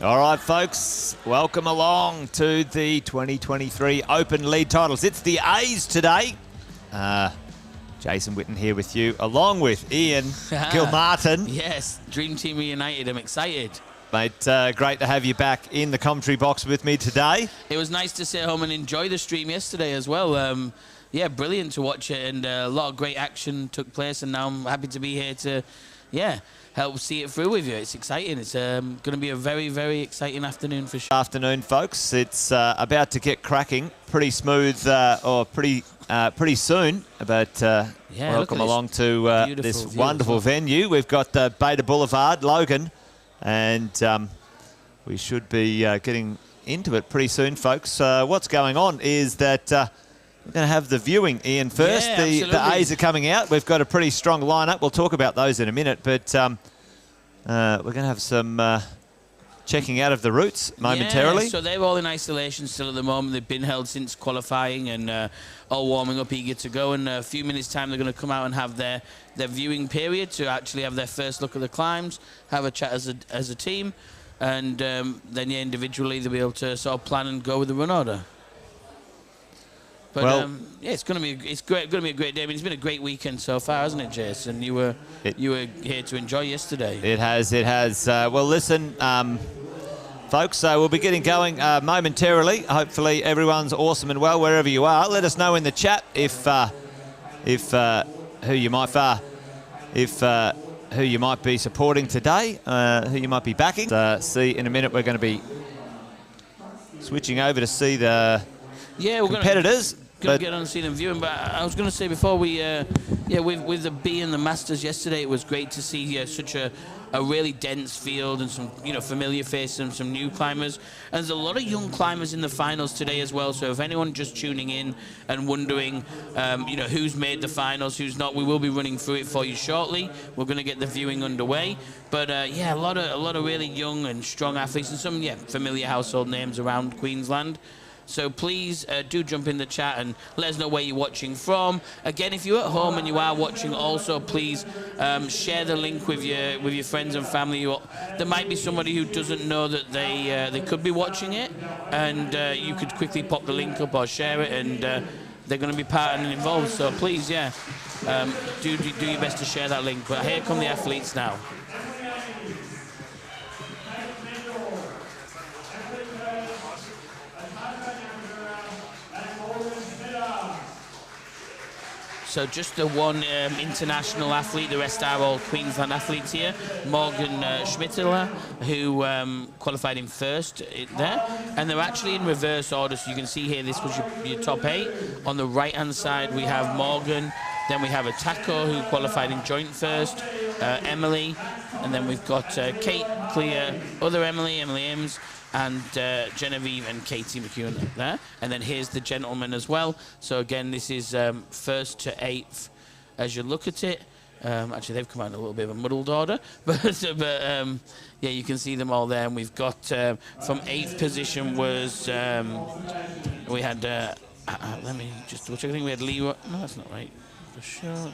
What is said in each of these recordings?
All right, folks, welcome along to the 2023 Open Lead Titles. It's the A's today. Jason Witten here with you, along with Ian Gilmartin. Yes, Dream Team reunited. I'm excited. Mate, great to have you back in the commentary box with me today. It was nice to sit home and enjoy the stream yesterday as well. Yeah, brilliant to watch it, and a lot of great action took place, and now I'm happy to be here to, help see it through with you. It's exciting. It's going to be a very, very exciting afternoon for sure. Afternoon, folks. It's about to get cracking pretty smooth, pretty soon. But welcome along to this wonderful venue. We've got Beta Boulevard, Logan, and we should be getting into it pretty soon, folks. What's going on is that we're going to have the viewing, Ian, first. Yeah, the A's are coming out. We've got a pretty strong lineup. We'll talk about those in a minute, but we're going to have some checking out of the routes momentarily. Yeah, so they're all in isolation still at the moment. They've been held since qualifying and all warming up, eager to go. In a few minutes' time, they're going to come out and have their viewing period to actually have their first look at the climbs, have a chat as a team, and then individually they'll be able to sort of plan and go with the run order. But it's going to be going to be a great day. I mean, it's been a great weekend so far, hasn't it, Jason? You were here to enjoy yesterday. It has. Well, listen, folks, we'll be getting going momentarily. Hopefully, everyone's awesome and well wherever you are. Let us know in the chat if who you might be supporting today, who you might be backing. See, in a minute, we're going to be switching over to see the competitors. Going to get on and see them viewing, but I was going to say before we, with the B and the Masters yesterday, it was great to see such a really dense field and some familiar faces and some new climbers. And there's a lot of young climbers in the finals today as well. So if anyone just tuning in and wondering, who's made the finals, who's not, we will be running through it for you shortly. We're going to get the viewing underway. But a lot of really young and strong athletes and some familiar household names around Queensland. So please do jump in the chat and let us know where you're watching from. Again, if you're at home and you are watching, also please share the link with your friends and family. There might be somebody who doesn't know that they could be watching it, and you could quickly pop the link up or share it, and they're going to be part and involved. So please, do your best to share that link. But here come the athletes now. So just the one international athlete, the rest are all Queensland athletes here. Morgan Schmittler, who qualified in first there. And they're actually in reverse order, so you can see here this was your top 8. On the right-hand side, we have Morgan. Then we have Atako, who qualified in joint first. Emily. And then we've got Kate, Clear, other Emily Ames, and Genevieve and Katie McEwan there. And then here's the gentleman as well. So again, this is first to 8th as you look at it. Actually, they've come out in a little bit of a muddled order. But you can see them all there. And we've got from 8th position was, we had, let me just double check. I think we had Leroy. No, that's not right. For sure.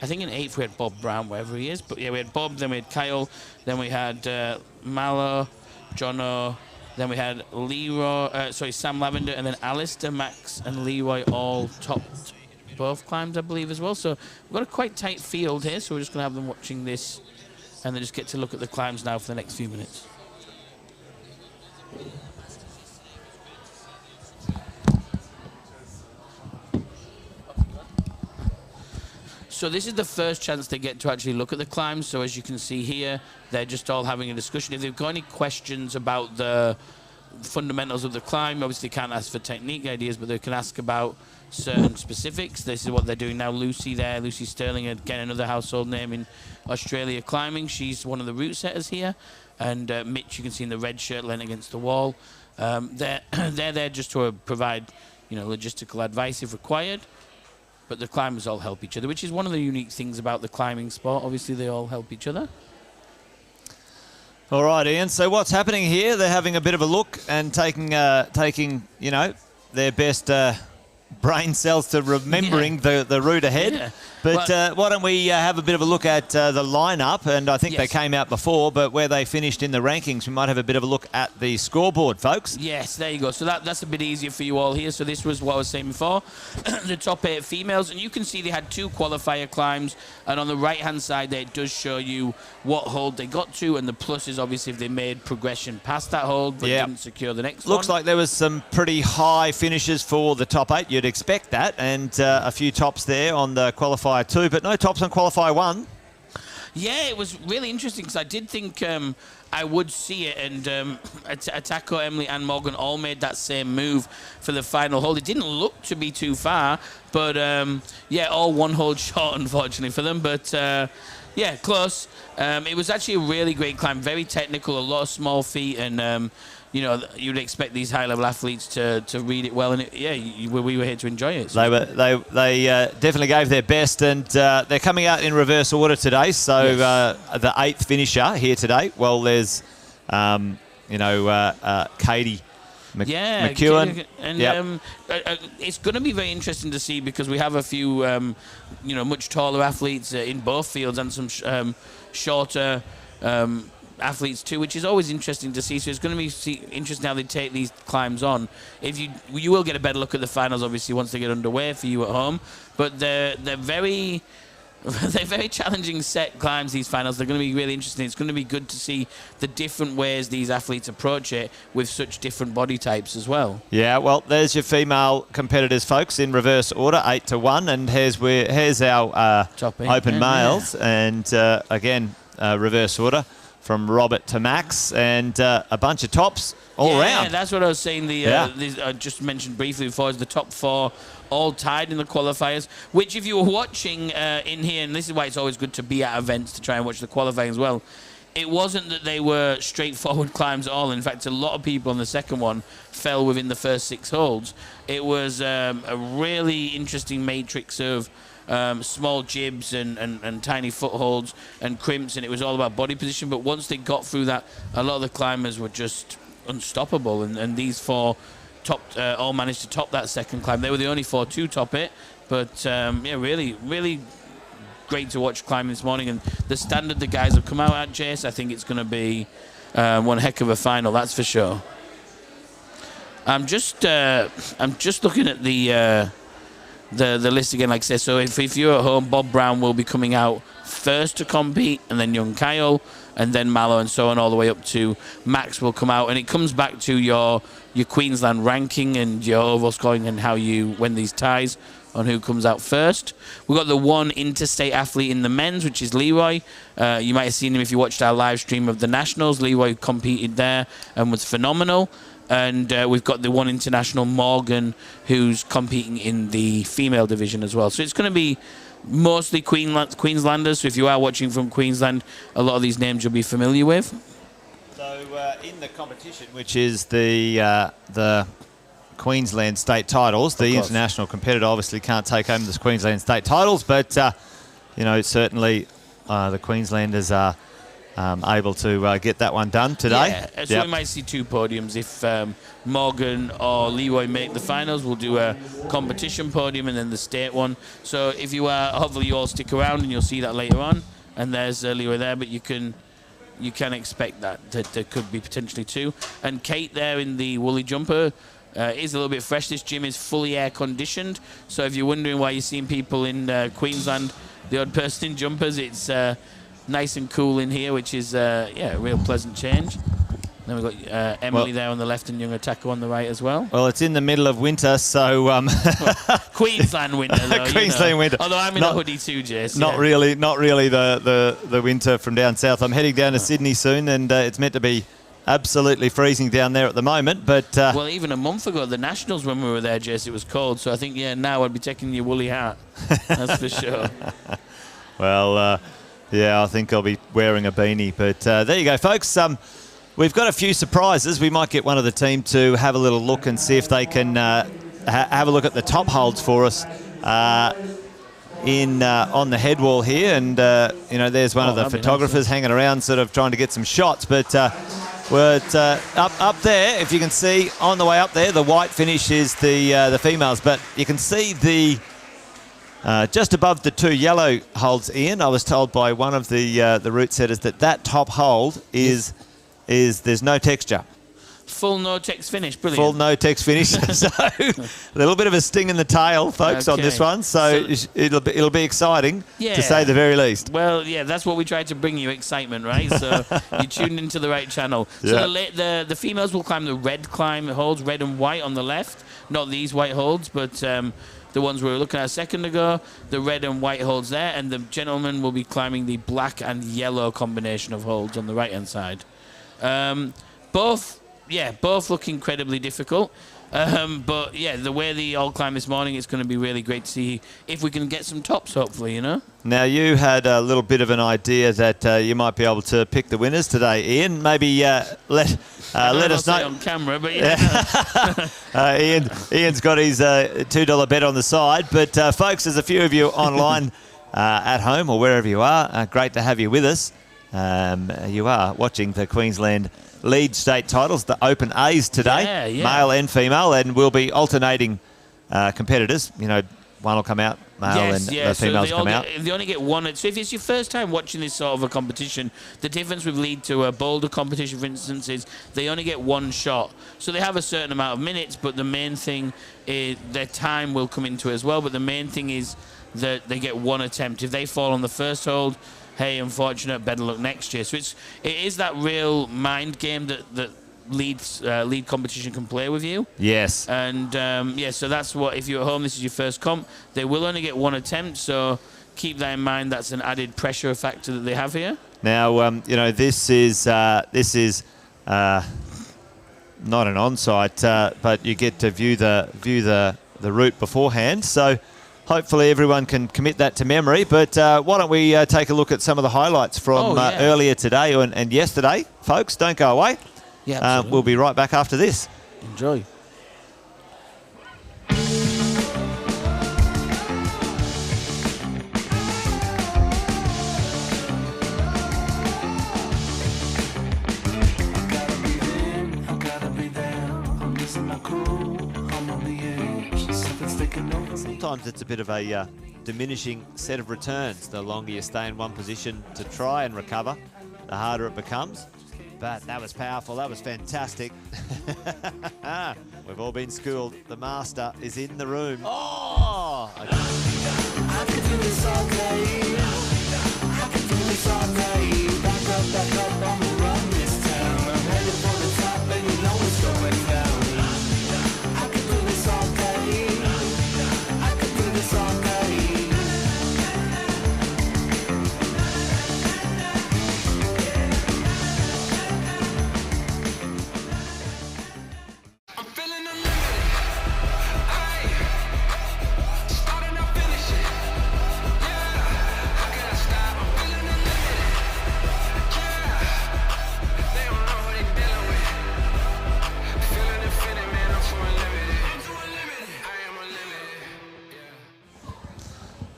I think in 8th we had Bob Brown, wherever he is. But yeah, we had Bob, then we had Kyle, then we had Marlo, Jono, then we had Leroy, Sam Lavender, and then Alastair, Max, and Leroy all topped both climbs, I believe, as well. So we've got a quite tight field here, so we're just going to have them watching this, and then just get to look at the climbs now for the next few minutes. So this is the first chance they get to actually look at the climbs. So as you can see here, they're just all having a discussion. If they've got any questions about the fundamentals of the climb, obviously can't ask for technique ideas, but they can ask about certain specifics. This is what they're doing now. Lucy there, Lucy Sterling, again, another household name in Australia climbing. She's one of the route setters here. And Mitch, you can see in the red shirt laying against the wall. They're there just to provide, logistical advice if required. But the climbers all help each other, which is one of the unique things about the climbing sport. Obviously, they all help each other. All right, Ian. So what's happening here? They're having a bit of a look and taking their best brain cells to remembering the route ahead. Yeah. But why don't we have a bit of a look at the lineup? And I think they came out before, but where they finished in the rankings, we might have a bit of a look at the scoreboard, folks. Yes, there you go. So that's a bit easier for you all here. So this was what I was saying before. The top 8 females, and you can see they had 2 qualifier climbs, and on the right-hand side there, it does show you what hold they got to, and the plus is obviously if they made progression past that hold, but didn't secure the next one. Looks like there was some pretty high finishes for the top 8. You'd expect that, and a few tops there on the qualifier 2, but no tops on qualifier 1. Yeah, it was really interesting because I did think I would see it, and Atako, Emily and Morgan all made that same move for the final hold. It didn't look to be too far, but yeah, all 1 hold short, unfortunately for them, but yeah, close. It was actually a really great climb, very technical, a lot of small feet, and you know, you'd expect these high-level athletes to read it well, and we were here to enjoy it. So. They definitely gave their best, and they're coming out in reverse order today. So the 8th finisher here today. Well, there's Katie McEwan, and it's going to be very interesting to see because we have a few much taller athletes in both fields and some shorter. Athletes too, which is always interesting to see. So it's going to be interesting how they take these climbs on. If you will get a better look at the finals, obviously, once they get underway for you at home. But they're very challenging set climbs. These finals, they're going to be really interesting. It's going to be good to see the different ways these athletes approach it with such different body types as well. Yeah, well, there's your female competitors, folks, in reverse order, 8 to 1, and here's our top open males, and again reverse order. From Robert to Max, and a bunch of tops all around. Yeah, that's what I was saying. I just mentioned briefly before, is the top 4 all tied in the qualifiers, which if you were watching in here, and this is why it's always good to be at events to try and watch the qualifying as well, it wasn't that they were straightforward climbs at all. In fact, a lot of people on the second one fell within the first 6 holds. It was a really interesting matrix of small jibs and tiny footholds and crimps, and it was all about body position. But once they got through that, a lot of the climbers were just unstoppable, and these 4 all managed to top that second climb. They were the only 4 to top it, but really great to watch climbing this morning. And the standard the guys have come out at, Jace, I think it's going to be one heck of a final, that's for sure. I'm just looking at the list again, like I said. So if you're at home, Bob Brown will be coming out first to compete, and then young Kyle, and then Marlo, and so on, all the way up to Max will come out. And it comes back to your Queensland ranking and your overall scoring and how you win these ties on who comes out first. We've got the 1 interstate athlete in the men's, which is Leroy. You might have seen him if you watched our live stream of the Nationals. Leroy competed there and was phenomenal. And we've got the 1 international, Morgan, who's competing in the female division as well. So it's going to be mostly Queenslanders. So if you are watching from Queensland, a lot of these names you'll be familiar with. So in the competition, which is the Queensland state titles, the international competitor obviously can't take home the Queensland state titles, but certainly the Queenslanders are able to get that one done today. Yeah, so we might see 2 podiums. If Morgan or Leroy make the finals, we'll do a competition podium and then the state one. So if you are, hopefully you all stick around and you'll see that later on. And there's Leroy there, but you can expect that there could be potentially 2. And Kate there in the woolly jumper is a little bit fresh. This gym is fully air conditioned, so if you're wondering why you're seeing people in Queensland, the odd person in jumpers, it's nice and cool in here, which is a real pleasant change. Then we've got Emily there on the left and young Atako on the right as well. Well, it's in the middle of winter, so Queensland winter, though. Queensland winter. Although I'm in a hoodie too, Jess. Not really the winter from down south. I'm heading down to Sydney soon, and it's meant to be absolutely freezing down there at the moment. But well, even a month ago, the Nationals, when we were there, Jess, it was cold. So I think now I'd be taking your woolly hat. That's for sure. Well. Yeah, I think I'll be wearing a beanie. But there you go, folks. We've got a few surprises. We might get one of the team to have a little look and see if they can have a look at the top holds for us on the head wall here. And, there's one of the photographers hanging around sort of trying to get some shots. But we're up there, if you can see, on the way up there, the white finish is the females. But you can see the just above the 2 yellow holds, Ian. I was told by one of the route setters that top hold is there's no texture. Full no-text finish, brilliant. Full no-text finish. So a little bit of a sting in the tail, folks, on this one. So it'll be exciting, to say the very least. Well, yeah, that's what we tried to bring you, excitement, right? So you tuned into the right channel. So the females will climb the red holds, red and white on the left. Not these white holds, but the ones we were looking at a second ago, the red and white holds there. And the gentlemen will be climbing the black and yellow combination of holds on the right-hand side. Both look incredibly difficult. But, yeah, the way they all climb this morning, it's going to be really great to see if we can get some tops, hopefully, you know? Now, you had a little bit of an idea that you might be able to pick the winners today, Ian. Maybe let us know. On camera, but yeah. Ian's got his $2 bet on the side. But, folks, there's a few of you online at home or wherever you are. Great to have you with us. You are watching the Queensland lead state titles, the Open A's today, male and female, and we'll be alternating competitors. You know, one will come out, male, and the females come out. They only get one. So if it's your first time watching this sort of a competition, the difference with lead to a boulder competition, for instance, is they only get one shot. So they have a certain amount of minutes, but the main thing is their time will come into it as well. But the main thing is that they get one attempt. If they fall on the first hold, hey, unfortunate, better luck next year. So it is that real mind game that lead competition can play with you. Yes. And, so that's what, if you're at home, this is your first comp, they will only get one attempt, so keep that in mind. That's an added pressure factor that they have here. Now, this is not an on-site, but you get to view the route beforehand. So hopefully everyone can commit that to memory. But why don't we take a look at some of the highlights from earlier today and yesterday. Folks, don't go away. Yeah, we'll be right back after this. Enjoy. Sometimes it's a bit of a diminishing set of returns. The longer you stay in one position to try and recover, the harder it becomes. But that was powerful. That was fantastic. We've all been schooled. The master is in the room. Oh! I can do this all day. I can do this all day. Back up, I'ma run this town. I'm headed for the top and you know it's going down. I can do this all day. I can do this all day.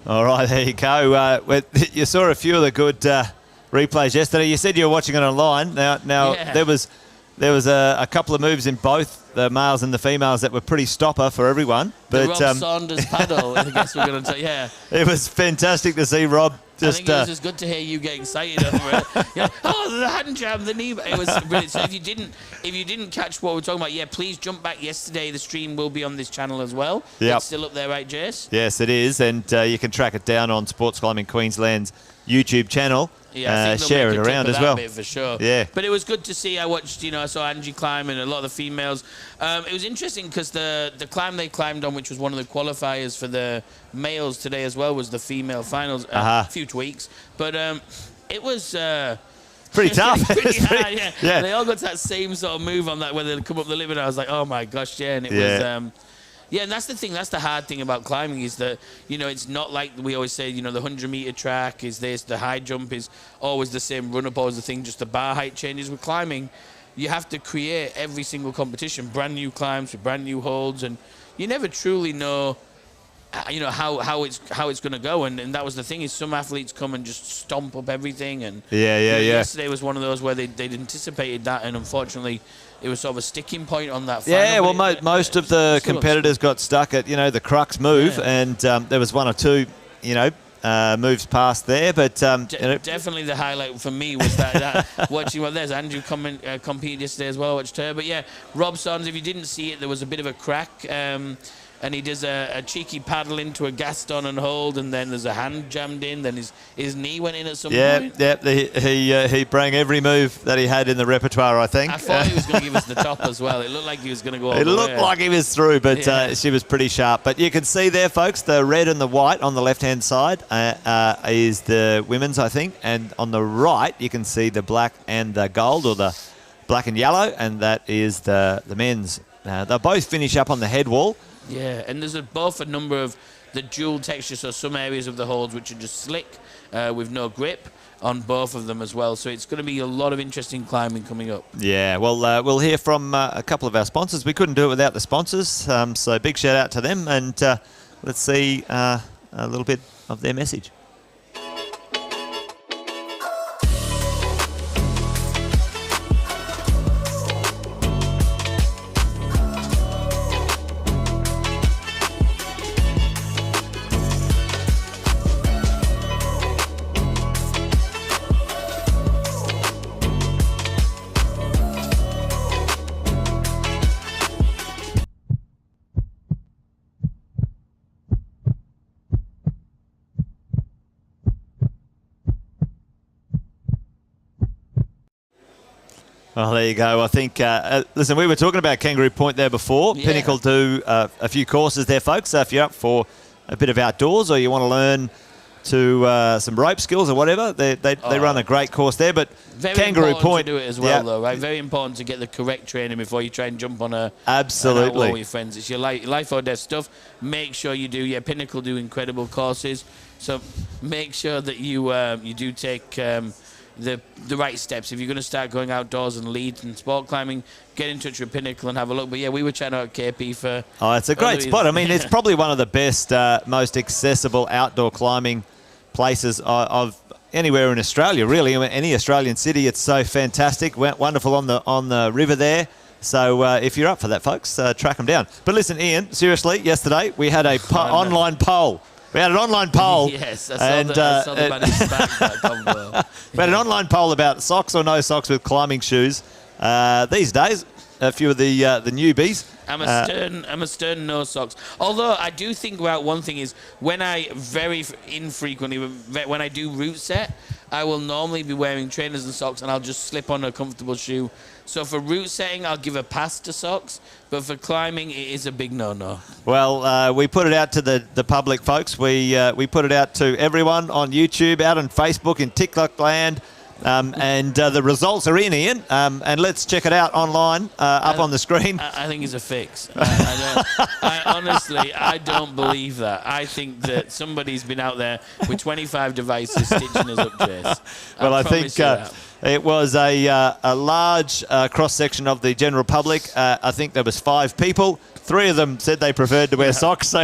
All right, there you go. You saw a few of the good replays yesterday. You said you were watching it online. Now there was a couple of moves in both the males and the females that were pretty stopper for everyone. But the Rob Saunders paddle, I guess we're going to say, It was fantastic to see Rob. I think it was just good to hear you get excited over it. The hand jab, the knee. It was brilliant. So if you didn't catch what we're talking about, please jump back yesterday. The stream will be on this channel as well. Yep. It's still up there, right, Jace? Yes, it is, and you can track it down on Sports Climbing Queensland's YouTube channel. Yeah, I think share it around as well. Bit for sure. Yeah. But it was good to see. I watched, I saw Angie climb and a lot of the females. It was interesting because the climb they climbed on, which was one of the qualifiers for the males today as well, was the female finals. A few tweaks. But it was pretty tough. pretty hard, yeah. They all got that same sort of move on that when they come up the limit. I was like, oh my gosh, and it was... and that's the thing. That's the hard thing about climbing is that, it's not like we always say, the 100-meter track is this, the high jump is always the same, run up always the thing, just the bar height changes. With climbing, you have to create every single competition, brand new climbs with brand new holds, and you never truly know, how it's going to go. And that was the thing is some athletes come and just stomp up everything. And yesterday was one of those where they'd anticipated that, and unfortunately, it was sort of a sticking point on that final. Yeah, most of the competitors got stuck at, the crux move, and there was one or two moves past there, but definitely the highlight for me was that watching. Well, there's Andrew compete yesterday as well. I watched her, but yeah, Rob Sons. If you didn't see it, there was a bit of a crack, and he does a cheeky paddle into a Gaston and hold, and then there's a hand jammed in. Then his knee went in at some point. Yeah. He brought every move that he had in the repertoire, I think. I thought he was going to give us the top as well. It looked like he was going to go. It looked like he was through, but she was pretty sharp. But you can see there, folks, the red and the white on the left-hand side is the women's, I think, and on the right you can see the black and the gold, or the black and yellow, and that is the men's. They'll both finish up on the head wall. Yeah, and there's both a number of the dual texture, so some areas of the holds which are just slick with no grip on both of them as well. So it's going to be a lot of interesting climbing coming up. Yeah, well, we'll hear from a couple of our sponsors. We couldn't do it without the sponsors, so big shout out to them, and let's see a little bit of their message. Well, there you go. I think, listen, we were talking about Kangaroo Point there before. Yeah. Pinnacle do a few courses there, folks. So if you're up for a bit of outdoors, or you want to learn some rope skills or whatever, they run a great course there. But very Kangaroo Point to do it as well, though, right? Very important to get the correct training before you try and jump on an absolutely outlaw with your friends. It's your life or death stuff. Make sure you do. Yeah, Pinnacle do incredible courses, so make sure that you do take the right steps. If you're going to start going outdoors and lead and sport climbing, get in touch with Pinnacle and have a look. But yeah, we were chatting about KP for... Oh, it's a great spot. I mean, it's probably one of the best, most accessible outdoor climbing places of anywhere in Australia, really. Any Australian city, it's so fantastic. Wonderful on the river there. So if you're up for that, folks, track them down. But listen, Ian, seriously, yesterday we had a online poll. We had an online poll. Yes, I saw the money We had an online poll about socks or no socks with climbing shoes. These days, a few of the newbies. I'm a stern no socks. Although I do think about one thing is when I very infrequently, when I do route set, I will normally be wearing trainers and socks, and I'll just slip on a comfortable shoe. So for route setting, I'll give a pass to socks, but for climbing, it is a big no-no. Well, we put it out to the public, folks. We put it out to everyone on YouTube, out on Facebook, in TikTok land. And the results are in, Ian, and let's check it out online up on the screen. I think it's a fix. I honestly don't believe that. I think that somebody's been out there with 25 devices stitching us up, Jace. Well, I think it was a large cross-section of the general public. I think there was 5 people. 3 of them said they preferred to wear socks. So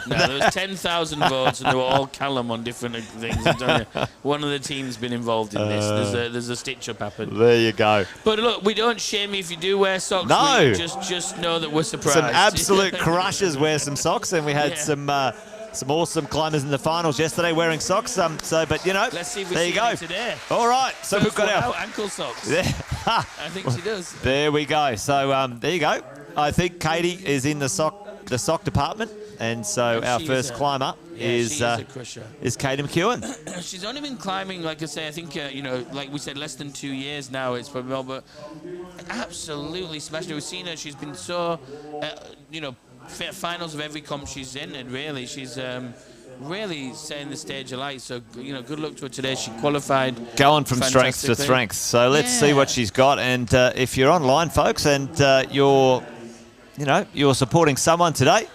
no, there was 10,000 votes, and they were all Callum on different things. I'm telling you, one of the team's been involved in this. There's a stitch-up happened. There you go. But look, we don't shame you if you do wear socks. No. We just know that we're surprised. Some absolute crushers wear some socks, and we had some awesome climbers in the finals yesterday wearing socks. But you know, let's see if we there see you go. Today. All right, so we've got our ankle socks. Yeah. I think she does. There we go. So there you go. I think Katie is in the sock department, and so our first climber is Katie McEwan. She's only been climbing, like I say, I think like we said, less than 2 years now. It's probably more, but absolutely smashed it. We've seen her. She's been so finals of every comp she's in, and really she's really setting the stage alight. So good luck to her today. She qualified, going from strength to strength. So let's see what she's got. And if you're online, folks, and you're supporting someone today,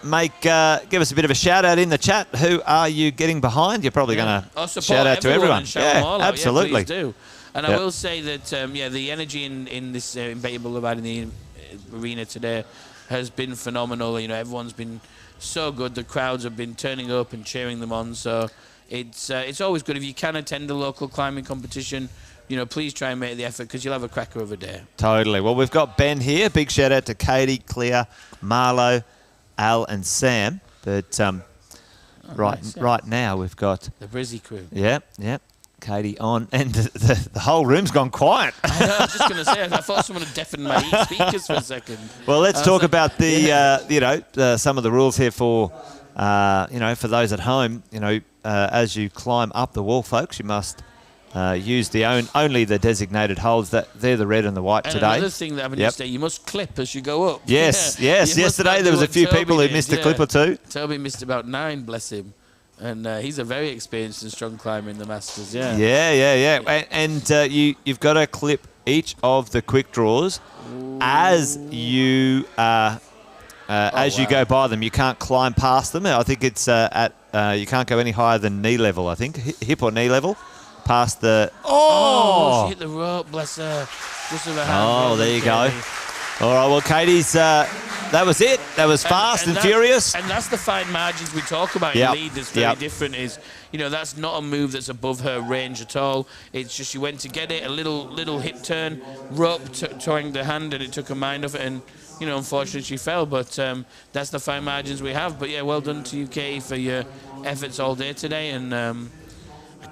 give us a bit of a shout out in the chat. Who are you getting behind? You're probably going to shout out to everyone. Absolutely. Yeah, please do. And I will say that the energy in this in Betty Boulevard in the arena today has been phenomenal. Everyone's been so good. The crowds have been turning up and cheering them on. So it's always good if you can attend a local climbing competition. Please try and make the effort, because you'll have a cracker of a day. Totally. Well, we've got Ben here. Big shout out to Katie, Claire, Marlo, Al, and Sam. But right now we've got the Brizzy crew. Yeah. Katie on, and the whole room's gone quiet. I know, I was just going to say, I thought someone had deafened my speakers for a second. Well, let's talk about the some of the rules here for for those at home. As you climb up the wall, folks, you must use only the designated holds. They're the red and the white and today. Another thing that happened yesterday, you must clip as you go up. Yes. Yesterday there was a few people who missed a clip or two. Toby missed about 9, bless him. And he's a very experienced and strong climber in the Masters, Yeah. And you've got to clip each of the quick draws as you go by them. You can't climb past them. I think it's you can't go any higher than knee level, I think. Hip or knee level. Past the... she hit the rope, bless her. Just with her hand. There you go. All right, well, Katie's... that was it. That was fast and furious. And that's the fine margins we talk about in lead that's very different is, that's not a move that's above her range at all. It's just she went to get it, a little hip turn, rope towing the hand, and it took her mind off it, and, unfortunately she fell. But that's the fine margins we have. But, yeah, well done to you, Katie, for your efforts all day today. And I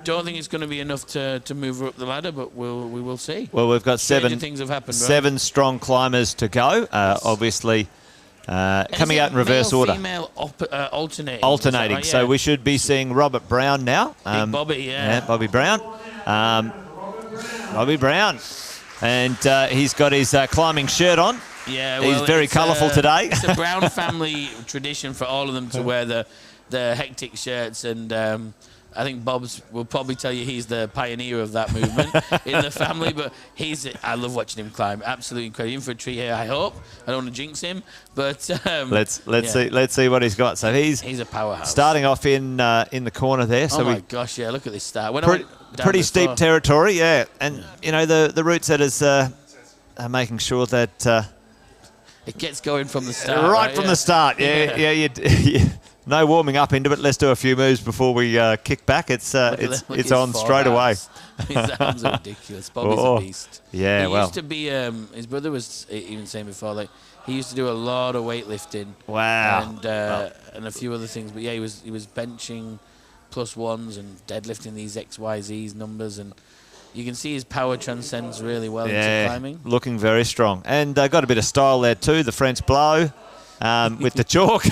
don't think it's going to be enough to move her up the ladder, but we will see. Well, we've got things have happened, right? 7 strong climbers to go. Obviously... coming out in reverse order. Female alternating. Alternating. So we should be seeing Robert Brown now. Big Bobby, Bobby Brown. Bobby Brown. And he's got his climbing shirt on. Yeah, he's very colourful today. It's a Brown family tradition for all of them to wear the hectic shirts, and I think Bob's will probably tell you he's the pioneer of that movement in the family, but I love watching him climb. Absolutely incredible. In for a treat here, I hope. I don't want to jinx him, but let's see what he's got. So he's a powerhouse. Starting off in the corner there. So my gosh, yeah, look at this start. Pretty steep territory, yeah. And the route setters are making sure that it gets going from the start. Right from the start, yeah. No warming up into it. Let's do a few moves before we kick back. It's on straight away. His arms are ridiculous. Bobby's a beast. Yeah, he used to be. His brother was even saying before, like he used to do a lot of weightlifting. Wow. And a few other things. But yeah, he was benching +1s and deadlifting these XYZ numbers, and you can see his power transcends really well into climbing. Looking very strong, and got a bit of style there too. The French blow. With the chalk.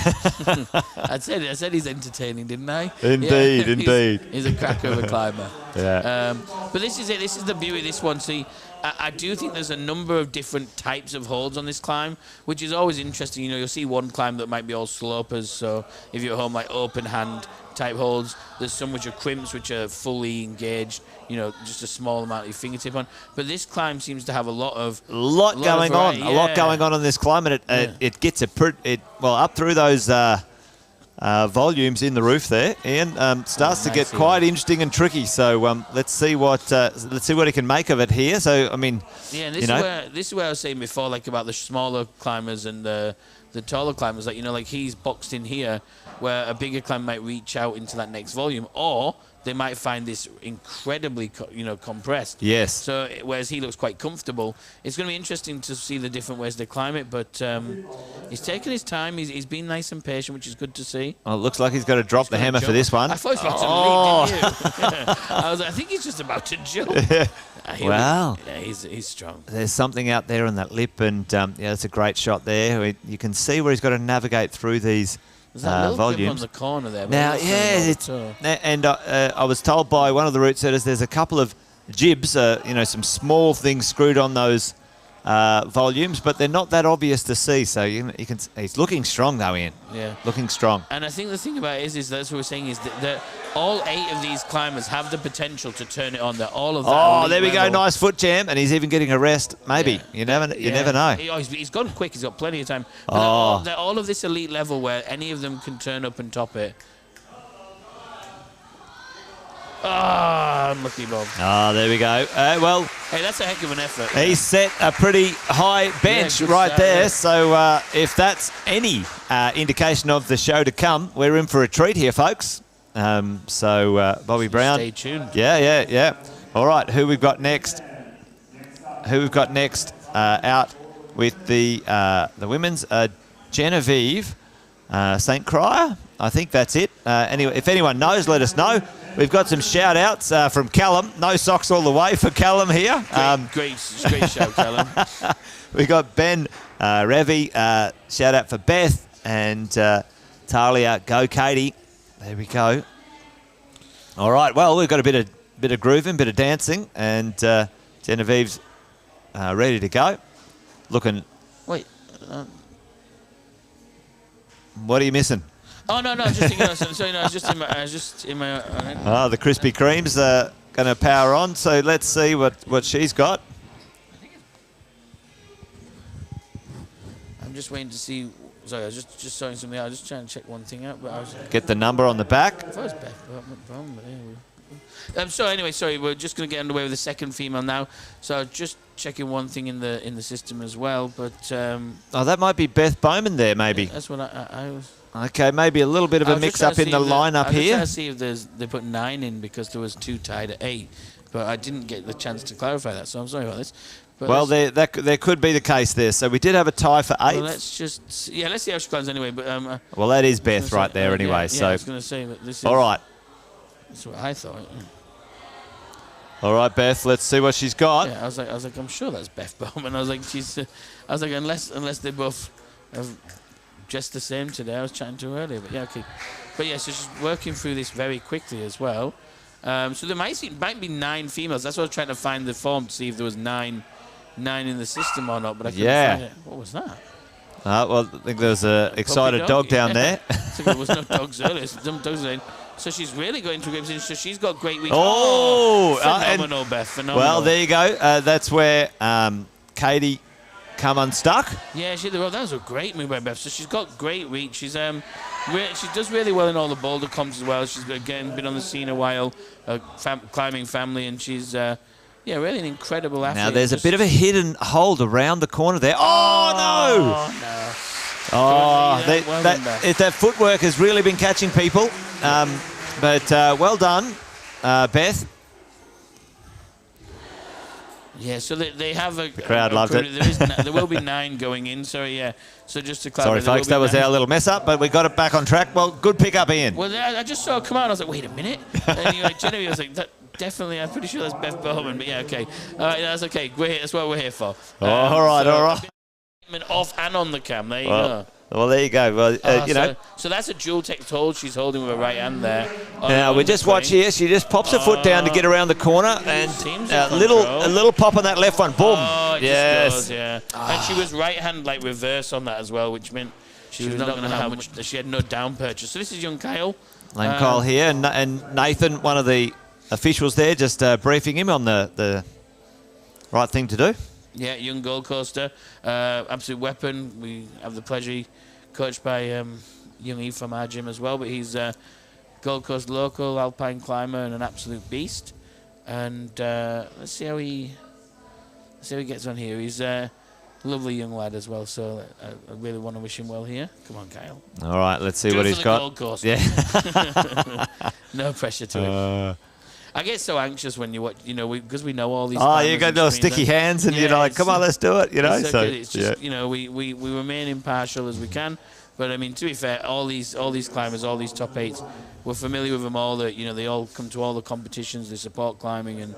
I said he's entertaining, didn't I? Indeed. He's a cracker of a climber. Yeah. But this is it. This is the beauty of this one. See, I do think there's a number of different types of holds on this climb, which is always interesting. You'll see one climb that might be all slopers. So if you're at home, like open hand type holds. There's some which are crimps, which are fully engaged. Just a small amount of your fingertip on. But this climb seems to have a lot going on. A lot going on this climb, and it gets up through those volumes in the roof there, and starts to get quite interesting and tricky. So let's see what he can make of it here. So I mean, this is where I was saying before, like about the smaller climbers and the taller climbers. Like he's boxed in here, where a bigger climber might reach out into that next volume, or they might find this incredibly, compressed. Yes. So whereas he looks quite comfortable, it's going to be interesting to see the different ways they climb it. But he's taken his time. He's been nice and patient, which is good to see. Oh, it looks like he's got to drop the hammer for this one. I thought he was about to lead, didn't you? I think he's just about to jump. Wow. He's strong. There's something out there on that lip, and that's a great shot there. You can see where he's got to navigate through these. There's that little volumes clip on the corner there. Now, I was told by one of the route setters there's a couple of jibs, some small things screwed on those volumes, but they're not that obvious to see. So you can. He's looking strong though, Ian. Yeah, looking strong. And I think the thing about it is that's what we're saying is that all 8 of these climbers have the potential to turn it on. They're all of that. Oh, there we go. Nice foot jam, and he's even getting a rest. Maybe you never know. He's gone quick. He's got plenty of time. But they're all of this elite level where any of them can turn up and top it. Unlucky Bob. There we go. Hey, that's a heck of an effort. He set a pretty high bench right there. Yeah. So if that's any indication of the show to come, we're in for a treat here, folks. Bobby Brown. Stay tuned. Yeah. All right, who we've got next? Out with the women's? Genevieve. St. Crier. I think that's it. Anyway, if anyone knows, let us know. We've got some shout-outs from Callum. No socks all the way for Callum here. Great shout, Callum. We've got Ben Revy. Shout-out for Beth and Talia. Go, Katie. There we go. All right. Well, we've got a bit of grooving, bit of dancing, and Genevieve's ready to go. Looking. Wait. What are you missing? Oh no, I was just thinking. I was just in my. Oh, the Krispy Kremes are going to power on. So let's see what she's got. I'm just waiting to see. Sorry, I was just showing something. I was just trying to check one thing out, but I was. Get the number on the back. I thought it was Beth Bowman, but anyway. So anyway, sorry, we're just going to get underway with the second female now. So just checking one thing in the system as well, but. Oh, that might be Beth Bowman there, maybe. That's what I was. Okay, maybe a little bit of a mix-up in the lineup here. I was trying to see if they put 9 in because there was 2 tied at 8, but I didn't get the chance to clarify that, so I'm sorry about this. But well, there could be the case there. So we did have a tie for 8. Well, let's see how she climbs anyway. But well, that is Beth right there anyway. Yeah, so I was going to say that this is. All right. That's what I thought. All right, Beth. Let's see what she's got. Yeah, I was like, I'm sure that's Beth Bowman. I was like, unless they both have dressed the same today. I was chatting to her earlier, but yeah, okay. But yeah, so she's working through this very quickly as well. So there might be 9 females. That's what I was trying to find the form to see if there was 9 in the system or not. But I couldn't find it. What was that? Well, I think there was an excited dog down there. So there was no dogs earlier. So she's really got into grips. So she's got great weeks. Oh, phenomenal, Beth. Phenomenal. Well, there you go. That's where Katie come unstuck. Yeah, that was a great move by Beth. So she's got great reach. She does really well in all the boulder comps as well. She's again been on the scene a while, climbing family, and she's really an incredible athlete. Now there's a bit of a hidden hold around the corner there. Oh no! Oh, that footwork has really been catching people. But well done, Beth. Yeah, so they have the crowd loved it. There will be 9 going in. So yeah, so just to clarify. Sorry, folks, that was our little mess up, but we got it back on track. Well, good pick up, Ian. Well, I just saw her come out. I was like, wait a minute. And you're like, Genevieve, I was like, that definitely. I'm pretty sure that's Beth Bowman. But yeah, okay. All right, that's okay. That's what we're here for. All right. Off and on the cam. There you go. Well, there you go. Well, So that's a dual tech hold she's holding with her right hand there. Now we just watch here. She just pops her foot down to get around the corner, and a little pop on that left one. Boom. Oh, yes. Just goes, yeah. And she was right hand reverse on that as well, which meant she was not going to have much. She had no down purchase. So this is young Kyle. Kyle here, and Nathan, one of the officials there, just briefing him on the right thing to do. Yeah, young Gold Coaster, absolute weapon. We have the pleasure, coached by young Eve from our gym as well, but he's Gold Coast local, alpine climber, and an absolute beast. And let's see how he gets on here. He's a lovely young lad as well, so I really want to wish him well here. Come on, Kyle. All right, let's see what he's got. Gold Coast. Yeah. No pressure to it. I get so anxious when you watch, because we know all these. Oh, you got those sticky hands, and you're like, "Come on, let's do it," So it's just, we remain impartial as we can. But I mean, to be fair, all these climbers, all these top 8s, we're familiar with them all. That they all come to all the competitions, they support climbing, and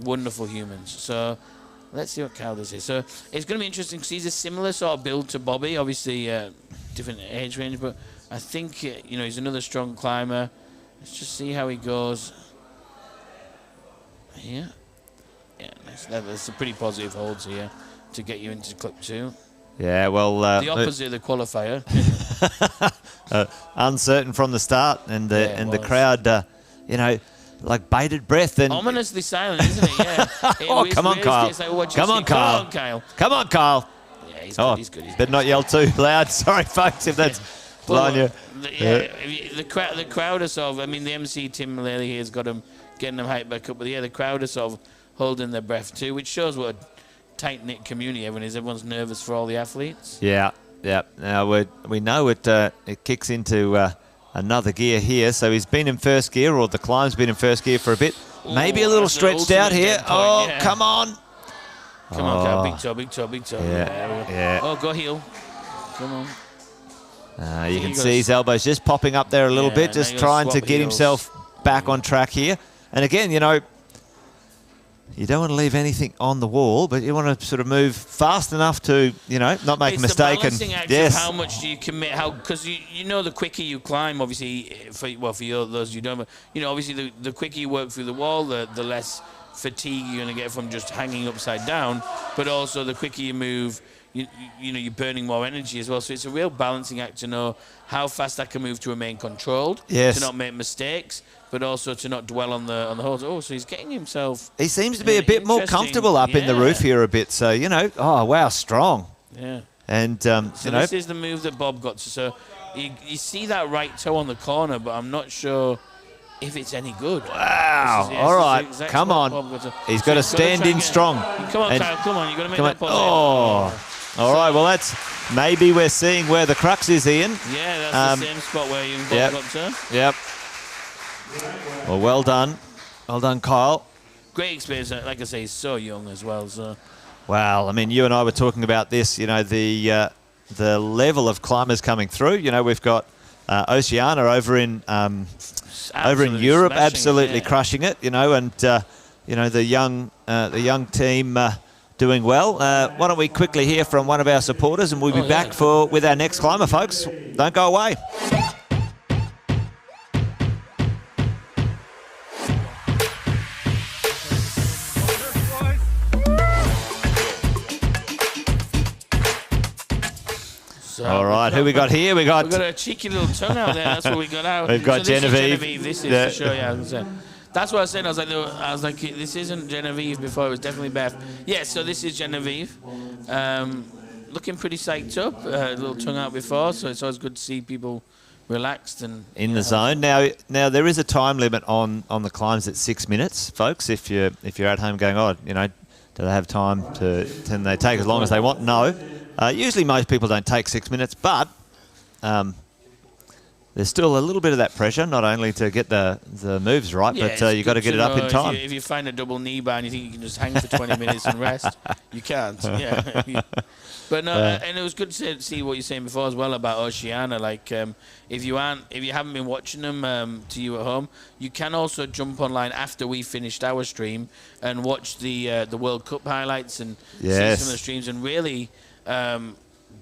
wonderful humans. So let's see what Kyle does here. So it's going to be interesting because he's a similar sort of build to Bobby, obviously different age range, but I think he's another strong climber. Let's just see how he goes. Yeah, nice. That's some pretty positive holds here to get you into clip 2. Yeah, well, the opposite of the qualifier. Uncertain from the start, and the crowd, like bated breath and ominously silent, isn't it? Yeah. Come on, Kyle. Like, come on, Kyle. Come on, Kyle. Yeah, he's good. Better not yell too loud. Sorry, folks, if that's blowing you. The crowd are sort of. I mean, the MC Tim Mullally here has got them. Getting them hyped back up, but the crowd are sort of holding their breath too, which shows what a tight-knit community everyone is. Everyone's nervous for all the athletes. Yeah. Now we know it kicks into another gear here, so he's been in first gear, or the climb's been in first gear for a bit. Maybe a little stretched out here. Come on. Come on, Cal. Big toe. Yeah. Oh, go heel. Come on. You can see his elbows just popping up there a little bit, just trying to get himself back on track here. And again, you know, you don't want to leave anything on the wall, but you want to sort of move fast enough to, you know, not make a mistake. It's the balancing act of how much do you commit, because you know the quicker you climb, obviously, for those you don't, you know, obviously the quicker you work through the wall, the less fatigue you're going to get from just hanging upside down, but also the quicker you move, you know, you're burning more energy as well. So it's a real balancing act to know how fast I can move to remain controlled, to not make mistakes, but also to not dwell on the holes. Oh, so he's getting himself... He seems to be a bit more comfortable up in the roof here a bit. So, you know, oh, wow, strong. Yeah. And, so you know... this is the move that Bob got to. So you see that right toe on the corner, but I'm not sure if it's any good. Wow. All right. Come on. He's got to stand in strong. Come on, Kyle. Come on. You've got to make that positive. Oh. All right. Well, that's... Maybe we're seeing where the crux is, Ian. Yeah, that's the same spot where you got to. Yep. Well, well done. Well done, Kyle. Great experience. Like I say, he's so young as well. So. Well, I mean, you and I were talking about this, you know, the level of climbers coming through. You know, we've got Oceana over in Europe, absolutely crushing it, you know, and, you know, the young team doing well. Why don't we quickly hear from one of our supporters, and we'll be back with our next climber, folks. Don't go away. All right, who we got here? We've got a cheeky little tongue out there. That's what we got out. We've got Genevieve. This is to show you. That's what I said. I was like, this isn't Genevieve before. It was definitely Beth. Yeah, so this is Genevieve. Looking pretty psyched up. A little tongue out before, so it's always good to see people relaxed and in the zone. Now there is a time limit on the climbs at 6 minutes, folks. If you're at home going, oh, you know, do they have time to? Can they take as long as they want? No. Usually most people don't take 6 minutes, but there's still a little bit of that pressure, not only to get the moves right, but you've got to get it up in time. If you find a double knee bar and you think you can just hang for 20 minutes and rest, you can't. Yeah. But no, and it was good to see what you're saying before as well about Oceana. Like, if you haven't been watching them to you at home, you can also jump online after we finished our stream and watch the World Cup highlights and see some of the streams and really.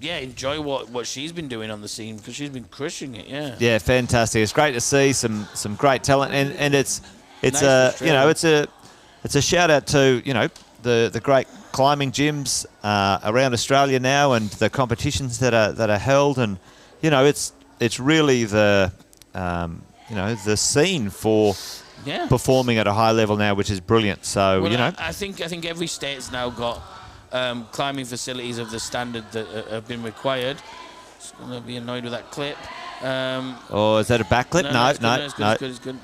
Enjoy what she's been doing on the scene, because she's been crushing it. Yeah, fantastic. It's great to see some great talent, and it's nice it's a shout out to, you know, the great climbing gyms around Australia now, and the competitions that are held, and you know it's really the the scene for performing at a high level now, which is brilliant. So I think every state's now got climbing facilities of the standard that have been required. Just going to be annoyed with that clip. Is that a back clip? No. It's good.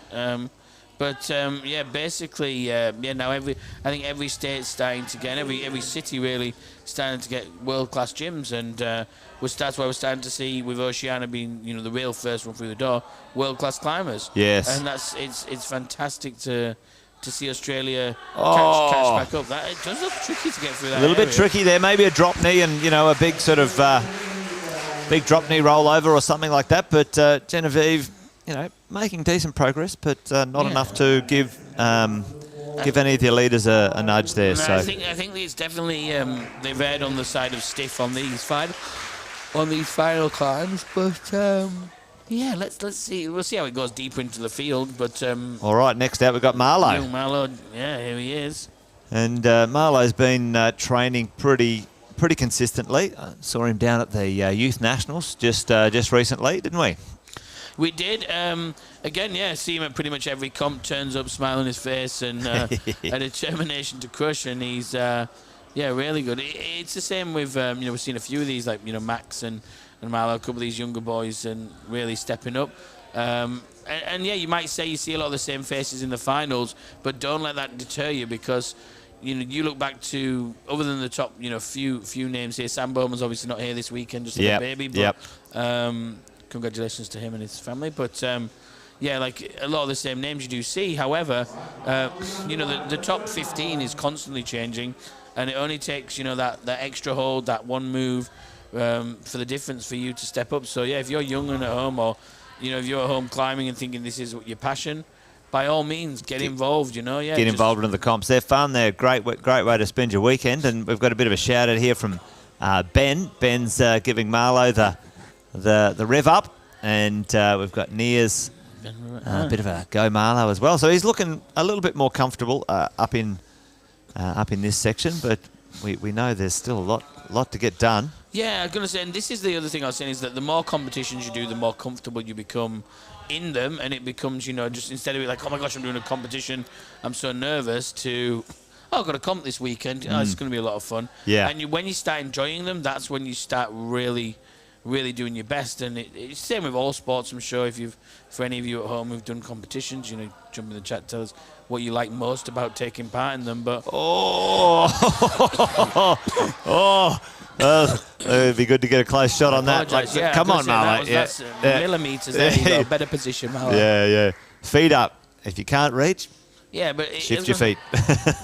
Basically, now I think every state's starting to get, every city really starting to get world-class gyms, and that's why we're starting to see, with Oceana being, you know, the real first one through the door, world-class climbers. Yes. And it's fantastic to see Australia catch back up. It does look tricky to get through that. A little bit tricky there. Maybe a drop knee and, you know, a big sort of big drop knee rollover or something like that. But Genevieve, you know, making decent progress, but not enough to give any of the leaders a nudge there. So I think it's definitely they've erred on the side of stiff on these final climbs, but. Yeah, let's see. We'll see how it goes deeper into the field. But all right, next out we've got Marlo. Young Marlo, here he is. And Marlo's been training pretty consistently. Saw him down at the Youth Nationals just recently, didn't we? We did. Again, see him at pretty much every comp. Turns up, smile on his face, and a determination to crush. And he's really good. It's the same with we've seen a few of these, like, you know, Max and Marlo, a couple of these younger boys, and really stepping up. You might say you see a lot of the same faces in the finals, but don't let that deter you, because you look back to, other than the top, few names here. Sam Bowman's obviously not here this weekend, just a baby, but congratulations to him and his family. But like a lot of the same names you do see. However, the top 15 is constantly changing, and it only takes that extra hold, that one move, for the difference for you to step up. So, yeah, if you're young and at home, or, you know, if you're at home climbing and thinking this is your passion, by all means, get involved, you know. Yeah, get involved in the comps. They're fun. They're a great way to spend your weekend. And we've got a bit of a shout-out here from Ben. Ben's giving Marlo the rev up. And we've got Nia's a bit of a go Marlo as well. So he's looking a little bit more comfortable up in this section. But we know there's still a lot to get done. Yeah, I'm going to say, and this is the other thing I was saying, is that the more competitions you do, the more comfortable you become in them, and it becomes, you know, just instead of like, oh my gosh, I'm doing a competition, I'm so nervous, to, oh, I've got a comp this weekend, oh, it's going to be a lot of fun. Yeah. And when you start enjoying them, that's when you start really doing your best. And it's the same with all sports, I'm sure. For any of you at home who've done competitions, you know, jump in the chat, tell us what you like most about taking part in them. But it'd be good to get a close shot on that. Like, yeah, come on, Marlo. That's millimetres there. You got a better position, Marlo. Yeah. Feet up. If you can't reach, shift your feet.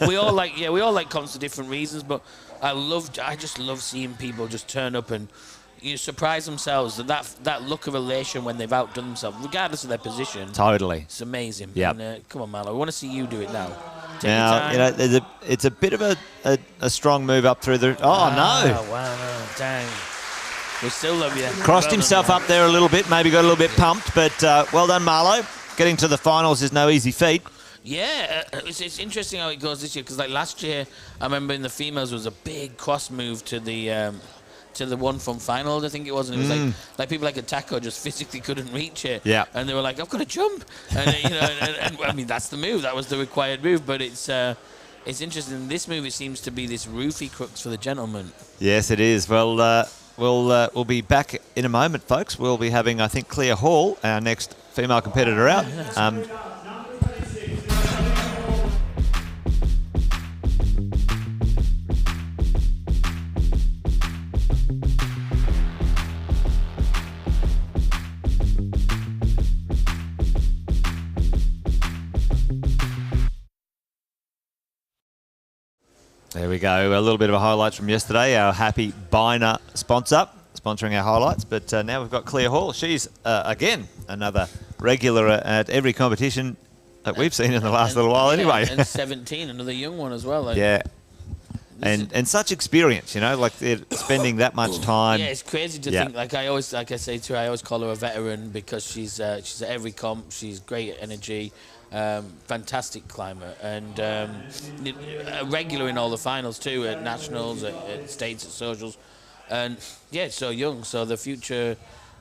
we all like comps for different reasons, but I just love seeing people just turn up and, you know, surprise themselves. That look of elation when they've outdone themselves, regardless of their position. Totally. It's amazing. Yeah. Come on, Marlo. I want to see you do it now. Now, you know, it's a bit of a strong move up through the... Oh, no. Oh, wow, no, dang. We still love you. Crossed himself up there a little bit, maybe got a little bit pumped, but well done, Marlo. Getting to the finals is no easy feat. Yeah, it's interesting how it goes this year, because like last year, I remember in the females was a big cross move to the one from finals, I think it was, and it was like people like Atako just physically couldn't reach it. Yeah. And they were like, I've got to jump. And you know, and I mean, that's the move. That was the required move. But it's interesting. This move, it seems to be this roofie crux for the gentleman. Yes, it is. Well, we'll be back in a moment, folks. We'll be having, I think, Claire Hall, our next female competitor, out. There we go. A little bit of highlights from yesterday. Our happy Biner sponsor, sponsoring our highlights. But now we've got Claire Hall. She's, again, another regular at every competition that we've seen in the last little while anyway. And 17, another young one as well. Like, yeah. And such experience, you know, like they're spending that much time. Yeah, it's crazy to think. Like I say to her, I always call her a veteran because she's at every comp. She's great at energy. Fantastic climber, and a regular in all the finals too, at nationals, at states, at socials, and yeah, so young. So the future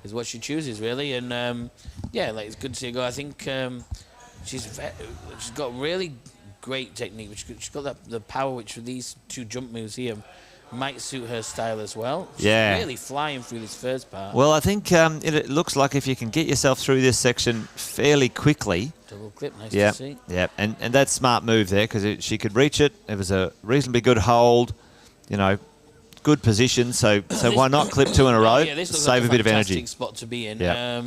is what she chooses, really, and yeah, like it's good to see her go. I think she's got really great technique. She's got the power, which with these two jump moves here might suit her style as well. She's really flying through this first part. Well, I think it looks like if you can get yourself through this section fairly quickly. Double clip, nice to see. Yeah, and that's smart move there, because she could reach it. It was a reasonably good hold, you know, good position. So why not clip two in a row? Yeah, this looks save like a bit of energy. Fantastic spot to be in. Yeah.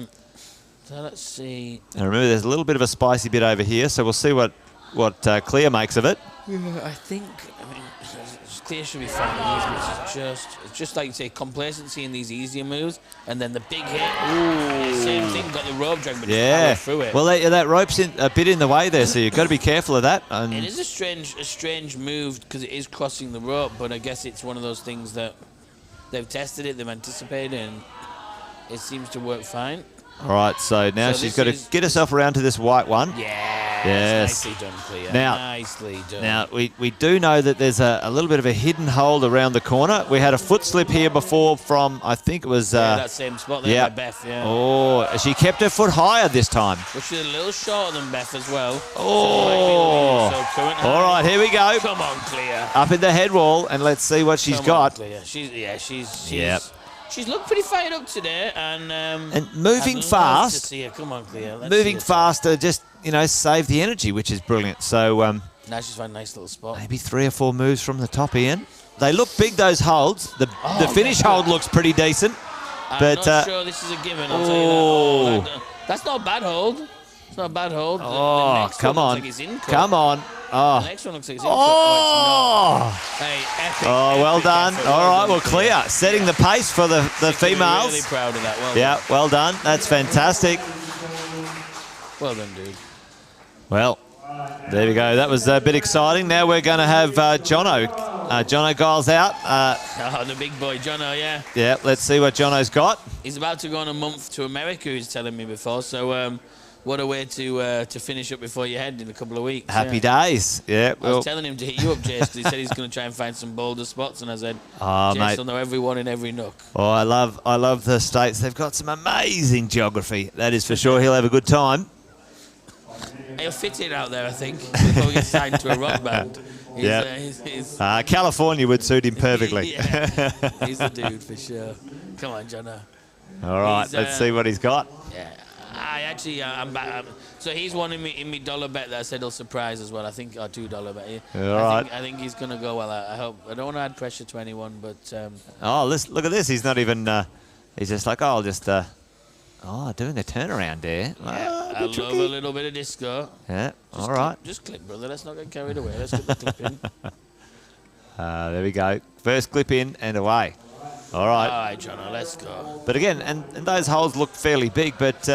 So let's see. And remember, there's a little bit of a spicy bit over here, so we'll see what Claire makes of it. Yeah, I think. I mean, Claire should be fine. It's just like you say, complacency in these easier moves, and then the big hit. Ooh. Same thing, got the rope drag, but power through it. Well, that rope's a bit in the way there, so you've got to be careful of that. And it is a strange move because it is crossing the rope, but I guess it's one of those things that they've tested it, they've anticipated, and it seems to work fine. All right, so now she's got to get herself around to this white one. Yes. Nicely done, Claire. Nicely done. Now, we do know that there's a little bit of a hidden hold around the corner. We had a foot slip here before from, I think it was... that same spot there by Beth, Oh, she kept her foot higher this time. Well, she's a little shorter than Beth as well. Oh. All right, here we go. Come on, Claire. Up in the head wall, and let's see what she's got. On, She's looked pretty fired up today, and moving fast. To see her. Come on, Claire. Moving faster, just save the energy, which is brilliant. So now she's found a nice little spot. Maybe 3 or 4 moves from the top, Ian. They look big, those holds. The finish hold looks pretty decent. I'm not sure this is a given. I'll tell you that. That's not a bad hold. It's not a bad hold. Oh, come on. Like Come on. Oh. The next one looks like it's Oh! Hey, epic, well done. Effort. All right, well, clear. Setting the pace for the females. Really proud of that. Well done. Well done. That's fantastic. Well done, dude. Well, there we go. That was a bit exciting. Now we're going to have Jono. Jono Giles out. The big boy, Jono, yeah. Yeah, let's see what Jono's got. He's about to go on a month to America, he's telling me before. So what a way to finish up before you head in a couple of weeks. Happy days. Yeah. I was telling him to hit you up, Jace. He said he's going to try and find some bolder spots, and I said, Jace will know everyone in every nook. Oh, I love the States. They've got some amazing geography. That is for sure. He'll have a good time. He'll fit in out there, I think. He'll probably get signed to a rock band. California would suit him perfectly. Yeah, he's the dude for sure. Come on, Jono. All right, let's see what he's got. Yeah, I actually, I'm back. So he's one in me dollar bet that I said he'll surprise as well. I think, or $2 bet. I think he's going to go well. I hope. I don't want to add pressure to anyone, but. Look at this. He's not even. He's just like, I'll just. Doing a turnaround there. Yeah, I love a little bit of disco. Yeah, all right. Just clip, brother. Let's not get carried away. Let's get the clip in. There we go. First clip in and away. All right. All right, Jono, let's go. But again, and those holes look fairly big, but,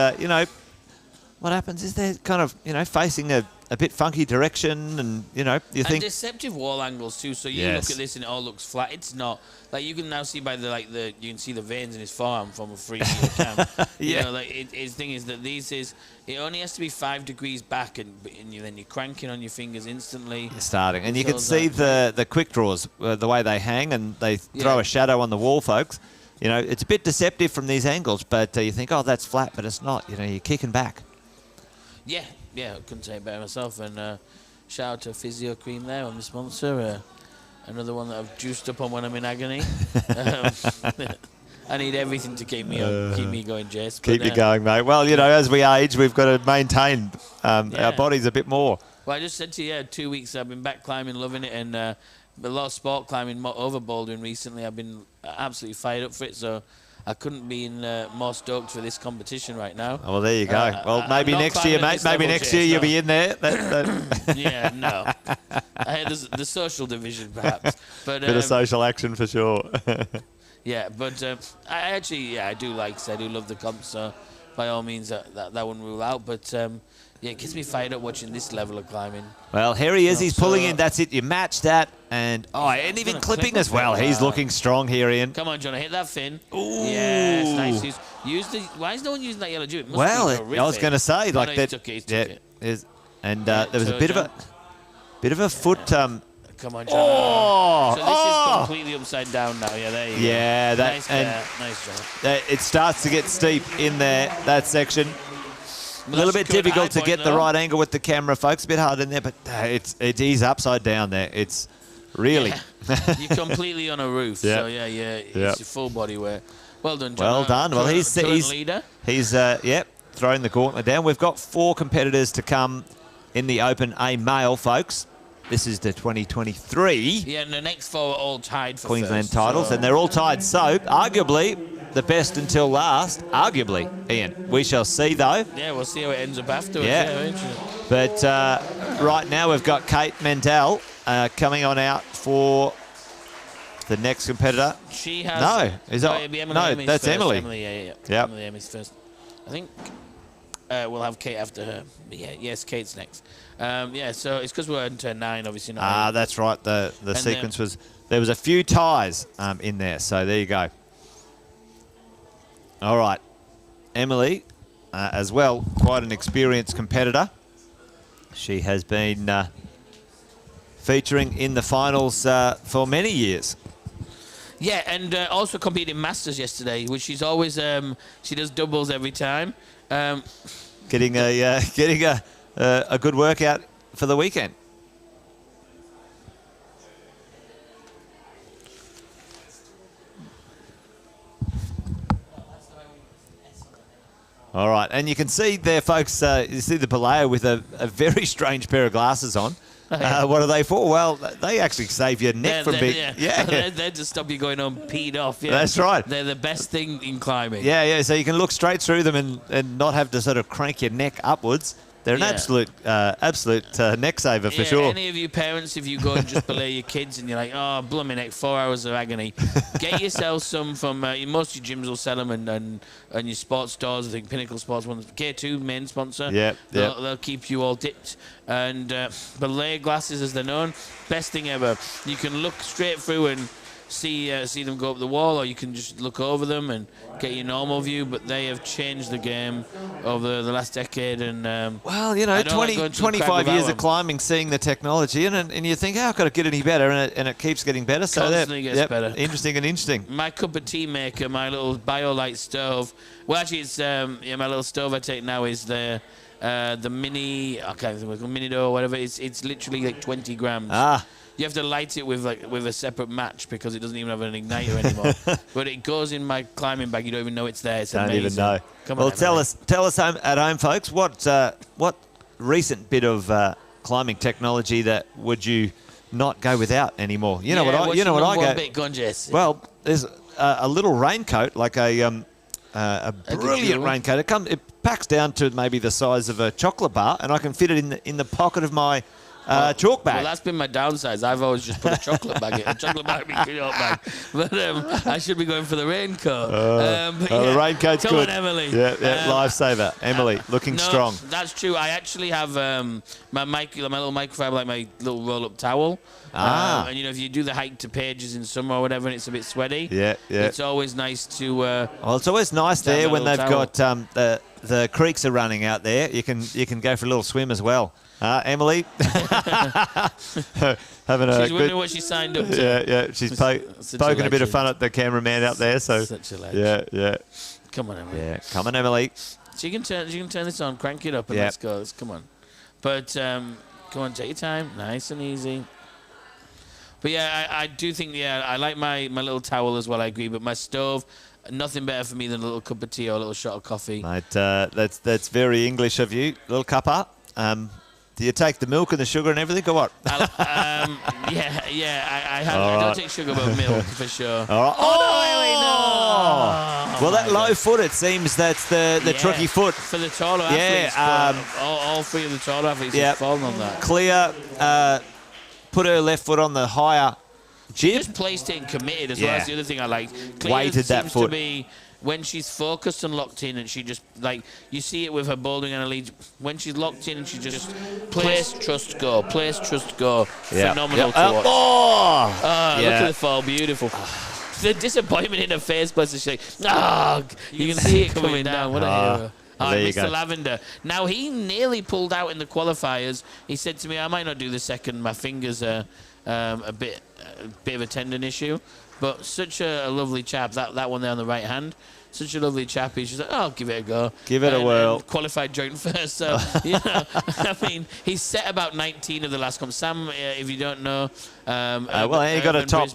what happens is they're kind of, facing a bit funky direction, and, you think... And deceptive wall angles, too. So you look at this and it all looks flat. It's not. Like, you can now see by you can see the veins in his forearm from a 3-meter cam. His thing is that it only has to be 5 degrees back, and then you're cranking on your fingers instantly. You're starting. And you can see the quick draws, the way they hang, and they throw a shadow on the wall, folks. It's a bit deceptive from these angles, but you think, that's flat, but it's not. You're kicking back. Yeah, I couldn't say it better myself. And shout out to Physio Cream there on the sponsor. Another one that I've juiced up on when I'm in agony. I need everything to keep me going, Jace. Keep you going, mate. Well, as we age, we've got to maintain our bodies a bit more. Well, I just said to you, 2 weeks I've been back climbing, loving it, and a lot of sport climbing, over bouldering recently. I've been absolutely fired up for it, so I couldn't be more stoked for this competition right now. Oh, well, there you go. Well, maybe next year, mate. Maybe next year you'll be in there. Yeah, no. The social division, perhaps. But bit of social action for sure. Yeah, but I do I do love the comp, so by all means that wouldn't rule out. But it gets me fired up watching this level of climbing. Well, here he is. He's pulling in. That's it. You match that. And even clipping as well. He's looking strong here, Ian. Come on, Jono, hit that fin. Ooh. Yes, nice. Why is no one using that yellow jute? I was going to say that. He took it. And there was a bit of a foot. Come on, Jono. So this is completely upside down now. Yeah, there you go. Yeah, nice job. It starts to get steep in there, that section. A little bit difficult to get the right angle with the camera, folks. A bit hard in there, but he's upside down there. It's really... Yeah. You're completely on a roof, so it's full body wear. Well done, John. Well done. Well, he's leader. He's throwing the gauntlet down. We've got 4 competitors to come in the Open A male, folks. This is the 2023. Yeah, and the next 4 are all tied for Queensland first, titles, and they're all tied. So, arguably, the best until last. Arguably, Ian. We shall see, though. Yeah, we'll see how it ends up afterwards. Yeah. But right now, we've got Kate Mendel coming on out for the next competitor. She has... No, that's Emily. Emily, yeah. Emily, Emmy's first. I think we'll have Kate after her. Yes, Kate's next. So it's because we're on turn 9, obviously. That's right. The sequence was... There was a few ties in there, so there you go. All right. Emily, as well, quite an experienced competitor. She has been featuring in the finals for many years. Yeah, and also competed in Masters yesterday, which she's always... she does doubles every time. Getting a good workout for the weekend. All right, and you can see there, folks, you see the Paleo with a very strange pair of glasses on. What are they for? Well, they actually save your neck from being... Yeah. They're to stop you going home peed off. Yeah. That's right. They're the best thing in climbing. Yeah, so you can look straight through them and not have to sort of crank your neck upwards. they're an absolute neck saver for sure. Any of you parents, if you go and just belay your kids and you're like, oh, blooming heck, 4 hours of agony, get yourself some from most of your gyms will sell them and your sports stores. I think Pinnacle Sports one, K2 main sponsor. They'll keep you all dipped. And belay glasses, as they're known, best thing ever. You can look straight through and see them go up the wall, or you can just look over them and get your normal view. But they have changed the game over the last decade. And well, you know, 25 years of climbing, seeing the technology, and you think, how could it get any better? And it keeps getting better. So constantly gets better. Interesting. My cup of tea maker, my little BioLite stove. Well, actually, it's my little stove I take now is the mini. I can't think of it, mini or whatever. It's literally like 20 grams. You have to light it with a separate match because it doesn't even have an igniter anymore. But it goes in my climbing bag. You don't even know it's there. It's amazing. Don't even know. Come on, tell us at home, folks. What recent bit of climbing technology that would you not go without anymore? You know what I go. Bit, go on, Jess. Well, there's a little raincoat, like a brilliant raincoat. It packs down to maybe the size of a chocolate bar, and I can fit it in the pocket of my chalk bag. Well, that's been my downside. I've always just put a chocolate bag in. A chocolate bag in a chalk bag. But I should be going for the raincoat. The raincoat's Come good. on, Emily. Yeah, lifesaver. Emily, looking strong. That's true. I actually have my little microfiber, like my little roll-up towel. And, if you do the hike to Pages in summer or whatever and it's a bit sweaty, it's always nice to... well, it's always nice there when they've got the creeks are running out there. You can go for a little swim as well. Emily, having a she's wondering what she signed up to. Yeah. She's poking a bit of fun at the cameraman out there. So such a legend. Yeah. Come on, Emily. Yeah, come on, Emily. She can turn this on, crank it up, and let's go. Come on. But come on, take your time, nice and easy. But yeah, I do think I like my little towel as well. I agree, but my stove. Nothing better for me than a little cup of tea or a little shot of coffee. Mate, that's very English of you. Little cuppa. Do you take the milk and the sugar and everything, or what? I don't take sugar but milk for sure. All right. Oh, well, that low foot, it seems that's the tricky foot. For the taller athletes, all three of the taller athletes have fallen on that. Clear, put her left foot on the higher jib. Just placed it and committed as well. That's the other thing I like. Clear weighted that foot. To be, when she's focused and locked in, and she just, you see it with her bouldering and her lead, when she's locked in and she just place, trust, go, place, trust, go. Phenomenal to watch. Look at the fall, beautiful. The disappointment in her face, plus she's like, you can see it coming down. What a hero. Mr. Lavender. Now, he nearly pulled out in the qualifiers. He said to me, I might not do the second. My fingers are a bit of a tendon issue. But such a lovely chap, that one there on the right hand. Such a lovely chap. He's just like, I'll give it a go. Give it a whirl. Qualified joint first. So, I mean, he's set about 19 of the last comp. Sam, if you don't know, he got a top.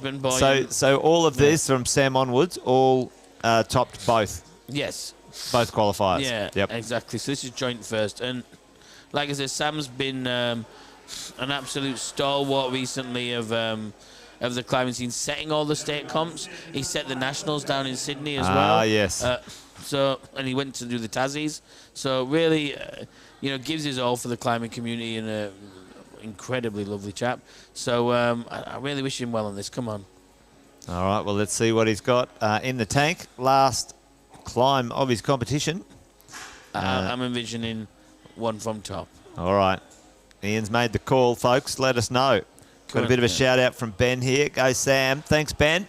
So all of this from Sam onwards, all topped both. Yes. Both qualifiers. Yeah, exactly. So this is joint first. And like I said, Sam's been an absolute stalwart recently of the climbing scene, setting all the state comps. He set the nationals down in Sydney as well. Yes. And he went to do the Tassies. So really, gives his all for the climbing community, and an incredibly lovely chap. So I really wish him well on this. Come on. All right. Well, let's see what he's got in the tank. Last climb of his competition. I'm envisioning one from top. All right. Ian's made the call, folks. Let us know. Got a bit of a shout out from Ben here. Go Sam. Thanks, Ben.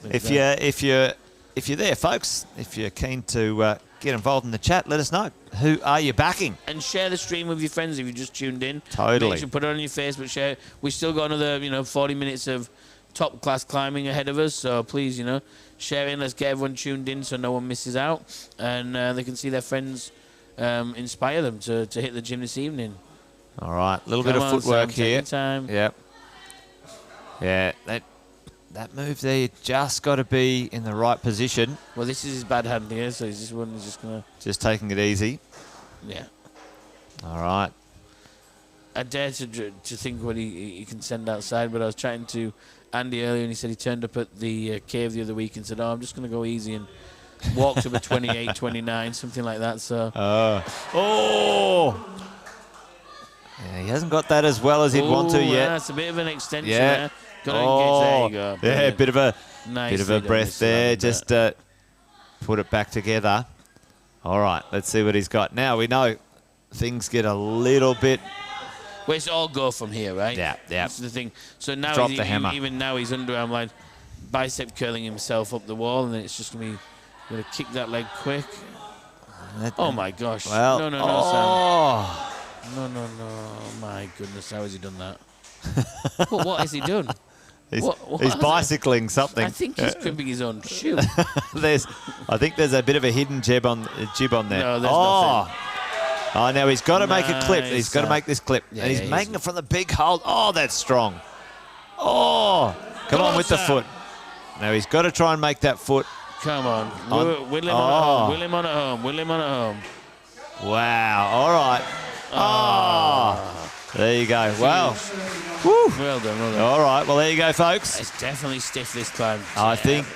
If you're there, folks, if you're keen to get involved in the chat, let us know. Who are you backing? And share the stream with your friends if you just tuned in. Totally. Make sure put it on your Facebook, share it. We've still got another 40 minutes of top class climbing ahead of us, so please, share in. Let's get everyone tuned in so no one misses out, and they can see their friends inspire them to hit the gym this evening. All right, a little bit of footwork here. Time. Yep. Yeah, that move there, you just got to be in the right position. Well, this is his bad hand here, so he's just going to... Just taking it easy. Yeah. All right. I dare to think what he can send outside, but I was chatting to Andy earlier, and he said he turned up at the cave the other week and said, I'm just going to go easy, and walked up at 28, 29, something like that. So. Yeah, he hasn't got that as well as he'd want to yet. That's a bit of an extension there. Got to engage. There you go. Brilliant. Yeah, bit of a breath there. Just put it back together. All right, let's see what he's got. Now we know things get a little bit... Well, it's all go from here, right? Yeah. That's the thing. So now Drop the hammer. Even now he's underarm line, bicep curling himself up the wall, and then it's just going to kick that leg quick. Oh, my gosh. Well, No, Sam. No. My goodness, how has he done that? What has he done? He's bicycling something. I think he's crimping his own shoe. I think there's a bit of a hidden jib on there. No, there's nothing. Oh, now he's got to make a clip. He's got to make this clip. Yeah, and he's making it from the big hold. Oh, that's strong. Oh, come on with the foot. Now he's got to try and make that foot. Come on. Will him on at home. Wow. All right. Oh. There you go. Wow. Woo. Well done. All right. Well, there you go, folks. It's definitely stiff this time. I think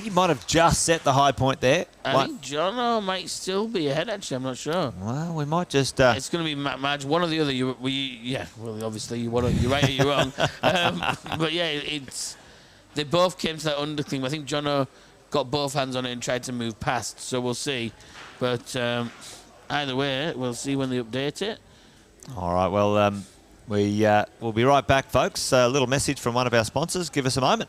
he might have just set the high point there. I think Jono might still be ahead, actually. I'm not sure. Well, we might just... It's going to be Madge, one or the other. Well, obviously, you're right or you're wrong. But, yeah, they both came to that undercling. I think Jono got both hands on it and tried to move past, so we'll see. But either way, we'll see when they update it. All right, well, we'll be right back, folks. A little message from one of our sponsors. Give us a moment.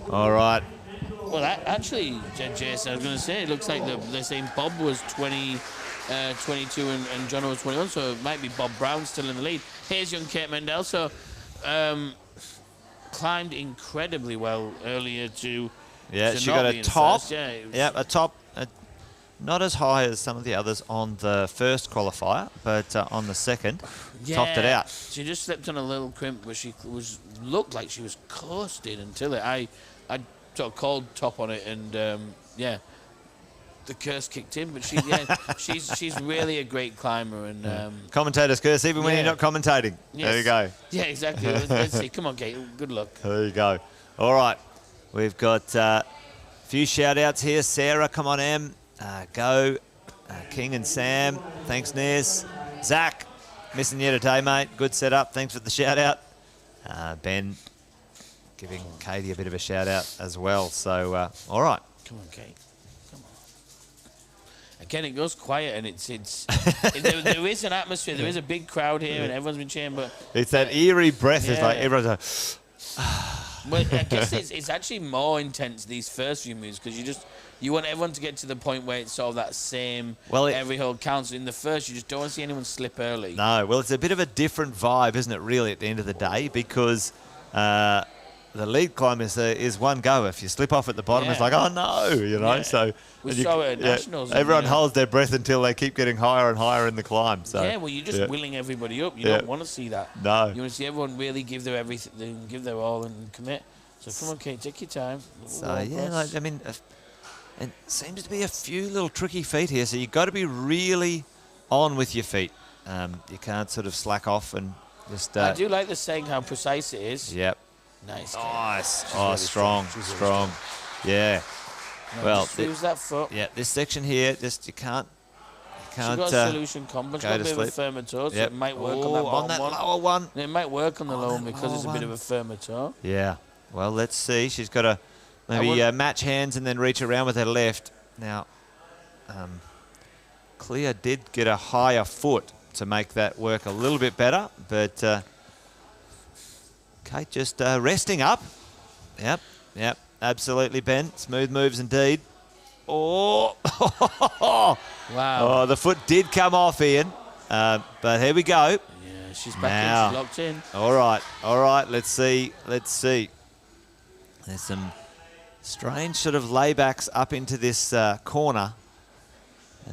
All right. Well, actually, Jason, I was going to say, it looks like they're saying Bob was 22 and Jono was 21, so it might be Bob Brown still in the lead. Here's young Kate Mendel. So, climbed incredibly well earlier to she got a top. First. A top. Not as high as some of the others on the first qualifier, but on the second, topped it out. She just slipped on a little crimp where she looked like she was coasted until I sort of called top on it, and the curse kicked in. But she's really a great climber, and commentator's curse even when you're not commentating. Yes. There you go. Yeah, exactly. Let's see. Come on, Kate. Good luck. There you go. All right, we've got a few shout outs here. Sarah, come on, Em. King and Sam. Thanks, Nez. Zach, missing you today, mate. Good setup. Thanks for the shout out. Ben giving Katie a bit of a shout out as well. So, all right. Come on, Kate. Come on. Again, it goes quiet, and there is an atmosphere. There is a big crowd here, and everyone's been cheering. But it's that eerie breath. It's like everyone's like. Well, I guess it's actually more intense these first few moves because you want everyone to get to the point where it's sort of that same every hold counts. In the first, you just don't want to see anyone slip early. No, well, it's a bit of a different vibe, isn't it, really, at the end of the day, because the lead climb is one go. If you slip off at the bottom, it's like, oh, no, you know. So we saw it at Nationals. Everyone holds their breath until they keep getting higher and higher in the climb. So well, you're just willing everybody up. You don't want to see that. No. You want to see everyone really give their everything, give their all and commit. So come on, Kate, take your time. So, I mean... And seems to be a few little tricky feet here, so you've got to be really on with your feet. You can't sort of slack off and just... I do like the saying how precise it is. Yep. Nice. Oh, really strong. Yeah. Well, use that foot. Yeah, this section here, just you can't... She's got a solution combo. She's got a bit of a firmer toe, so it might work on that lower one. It might work on the lower one because it's a bit of a firmer toe. Yeah. Well, let's see. She's got to... Maybe match hands and then reach around with her left. Now, Clea did get a higher foot to make that work a little bit better, but Kate just resting up. Yep, absolutely, Ben. Smooth moves indeed. Oh, wow. Oh, the foot did come off, Ian, but here we go. Yeah, she's back in, she's locked in. All right, let's see. There's some strange sort of laybacks up into this corner.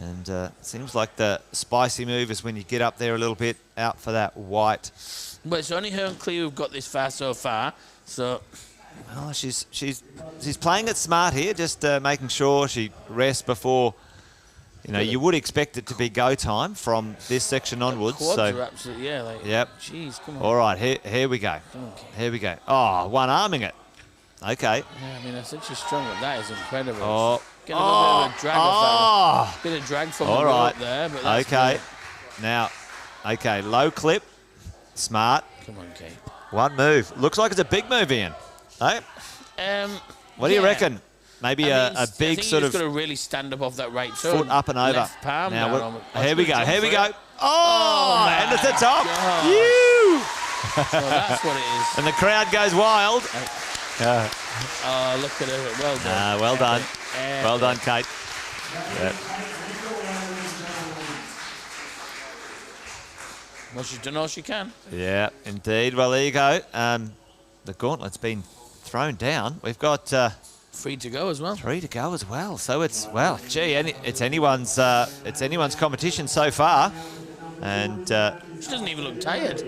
And seems like the spicy move is when you get up there a little bit, out for that white. But it's only her and Clea who've got this far so far. So, well, she's playing it smart here, just making sure she rests before you know, you would expect it to be go time from this section onwards. Quads so are absolutely, yeah. Like, yep. Jeez, come on. All right, here we go. Okay. Here we go. Oh, one arming it. Okay. Yeah, I mean, that's such a strong one. That is incredible. Oh. Getting a little bit of a drag off that. Bit of drag from the rope there, but that's okay. Good. Now, okay, low clip. Smart. Come on, Kate. One move. Looks like it's a big move, Ian. Hey? What do you reckon? Maybe a big sort of... He's got to really stand up off that right toe. Foot up and over. Left palm now. Here we go. Here we go. Oh, and it's the top. So that's what it is. And the crowd goes wild. Oh, look at it. Well done. Well done. Well done, Kate. Yep. Well, she's done all she can. Yeah, indeed. Well, there you go. The gauntlet's been thrown down. We've got... 3 to go as well. 3 to go as well. So it's, well, gee, it's anyone's competition so far. And... she doesn't even look tired.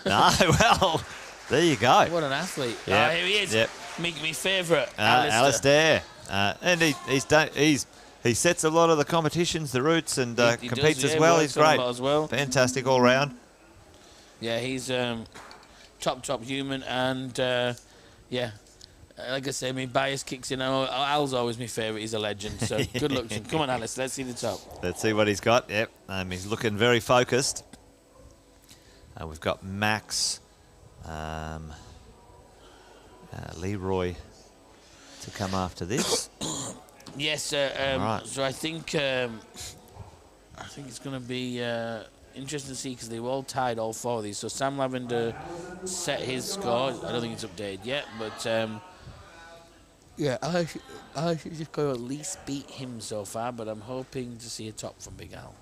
No, well, there you go. What an athlete. Yep. Here he is. Yep. Me favourite, Alastair. And he sets a lot of the competitions, the routes, and he competes as well. He's great. As well. Fantastic all round. Yeah, he's top human, and yeah, like I say, my bias kicks in. Al's always my favourite. He's a legend. So good luck to him. Come on, Alice. Let's see the top. Let's see what he's got. Yep, he's looking very focused. We've got Max, Leroy to come after this. Yes, right. so I think it's going to be interesting to see because they were all tied, all 4 of these. So Sam Lavender set his score. I don't think it's updated yet, but yeah, I should just go at least beat him so far. But I'm hoping to see a top from Big Al.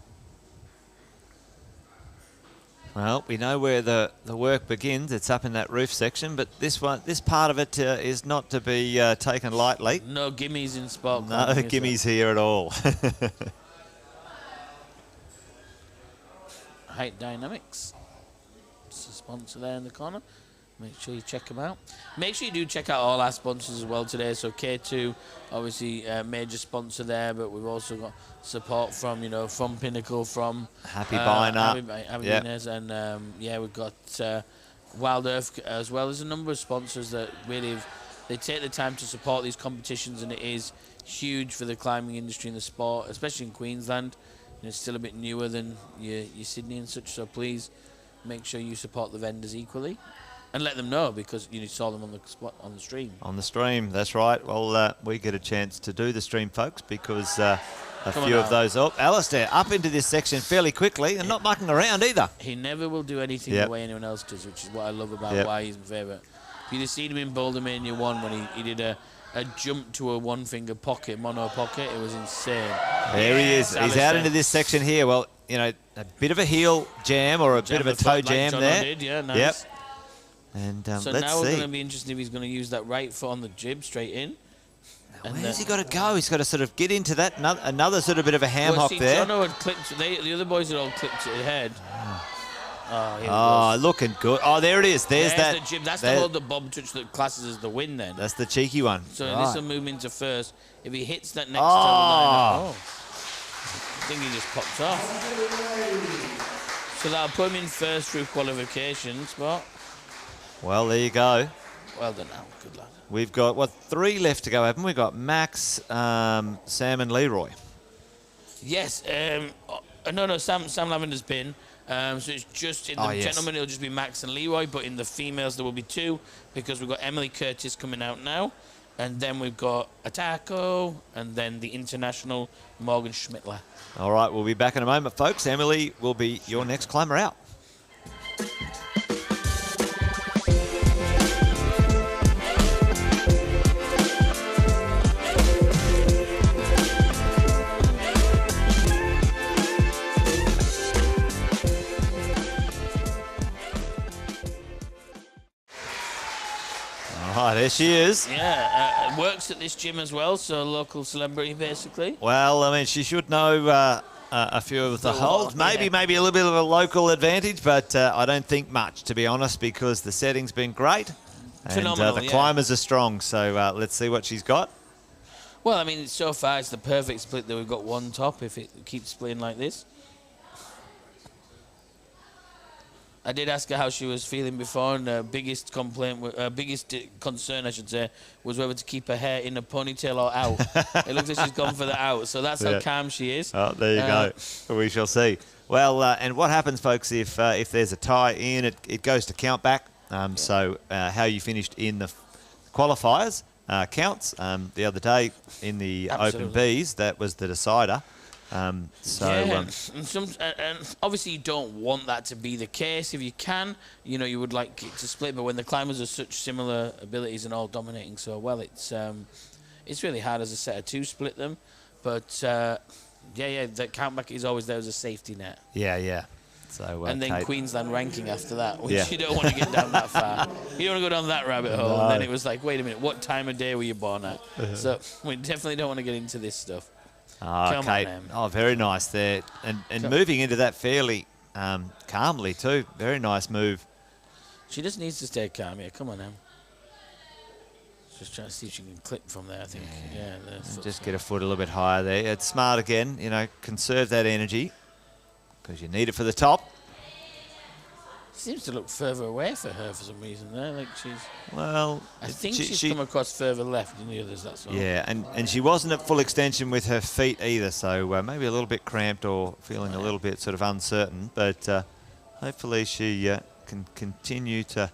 Well, we know where the work begins. It's up in that roof section, but this part of it is not to be taken lightly. No gimmies in sport. No gimmies here at all. Height Dynamics. It's a sponsor there in the corner. Make sure you check them out. Make sure you do check out all our sponsors as well today. So K2, obviously major sponsor there, but we've also got support from from Pinnacle, from Happy Buying Up, and yeah, we've got Wild Earth, as well as a number of sponsors that really they take the time to support these competitions, and it is huge for the climbing industry and the sport, especially in Queensland. And it's still a bit newer than your Sydney and such. So please make sure you support the vendors equally. And let them know, because you saw them on the spot on the stream. On the stream, that's right. Well, we get a chance to do the stream, folks, because a few of those Alastair up into this section fairly quickly and not mucking around either. He never will do anything the way anyone else does, which is what I love about why he's my favourite. You'd have seen him in Boulder Mania 1 when he did a jump to a one-finger pocket, mono pocket. It was insane. There he is. He's out into this section here. Well, a bit of a heel jam or a bit of a toe jam like there. Did, yeah, nice. Yep. And so let's now see. we're going to be interested if he's going to use that right foot on the jib straight in. Where's he got to go? He's got to sort of get into that, another sort of bit of a ham hock there. Jono had clipped, the other boys had all clipped it ahead. Looking good. Oh, there it is. There's that. The jib. That's the hold the bob touch that classes as the win then. That's the cheeky one. So this will move into first. If he hits that next line, I think he just popped off. So that'll put him in first through qualification spot. Well, there you go. Well done, Al. Good lad. We've got, 3 left to go, haven't we? We've got Max, Sam and Leroy. Yes. No, Sam Lavender's been. So it's just, in the gentlemen, it'll just be Max and Leroy, but in the females, there will be 2, because we've got Emily Curtis coming out now, and then we've got Atako, and then the international Morgan Schmittler. All right, we'll be back in a moment, folks. Emily will be your next climber out. Right, there she is. Yeah, works at this gym as well, so local celebrity, basically. Well, I mean, she should know a few of the holds. Maybe a little bit of a local advantage, but I don't think much, to be honest, because the setting's been great. Phenomenal, and the climbers are strong, so let's see what she's got. Well, I mean, so far it's the perfect split that we've got one top if it keeps splitting like this. I did ask her how she was feeling before, and her biggest biggest concern, I should say, was whether to keep her hair in a ponytail or out. It looks like she's gone for the out, so that's how calm she is. Oh, there you go. We shall see. Well, and what happens, folks, if there's a tie in, it goes to count back. So how you finished in the qualifiers counts. The other day in the Open Bs, that was the decider. And obviously you don't want that to be the case. If you can, you would like it to split. But when the climbers are such similar abilities and all dominating so well, it's really hard as a set of two split them. But that countback is always there as a safety net. Yeah. So and then Queensland ranking after that, which you don't want to get down that far. You don't want to go down that rabbit hole. No. And then it was like, wait a minute, what time of day were you born at? So we definitely don't want to get into this stuff. Oh, Kate. Oh, very nice there. And moving into that fairly calmly too. Very nice move. She just needs to stay calm here. Come on, Em. Just trying to see if she can clip from there, I think. Yeah. Just get a foot a little bit higher there. It's smart again, conserve that energy because you need it for the top. Seems to look further away for her for some reason there. Like I think she's come across further left than the others, that's all. Yeah, and she wasn't at full extension with her feet either, so maybe a little bit cramped or feeling a little bit sort of uncertain. But hopefully she can continue to